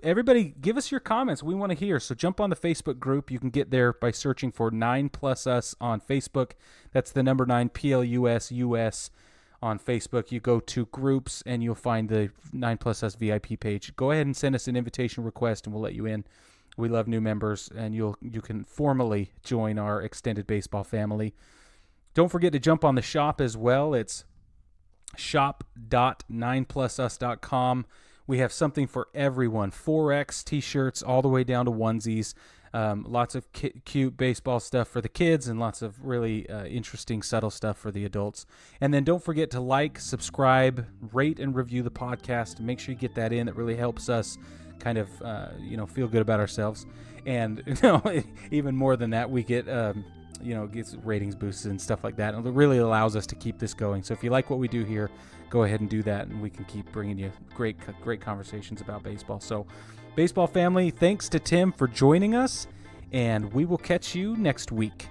everybody, give us your comments. We want to hear. So jump on the Facebook group. You can get there by searching for 9+us on Facebook. That's the number 9 PLUS on Facebook. You go to groups and you'll find the 9+us VIP page. Go ahead and send us an invitation request, and we'll let you in. We love new members, and you can formally join our extended baseball family. Don't forget to jump on the shop as well. It's shop.9plusus.com. We have something for everyone. 4X t-shirts all the way down to onesies. Lots of cute baseball stuff for the kids, and lots of really interesting, subtle stuff for the adults. And then don't forget to like, subscribe, rate, and review the podcast. Make sure you get that in. That really helps us kind of feel good about ourselves. And even more than that, we get gets ratings boosts and stuff like that. And it really allows us to keep this going. So if you like what we do here, go ahead and do that, and we can keep bringing you great conversations about baseball. So, baseball family, thanks to Tim for joining us, and we will catch you next week.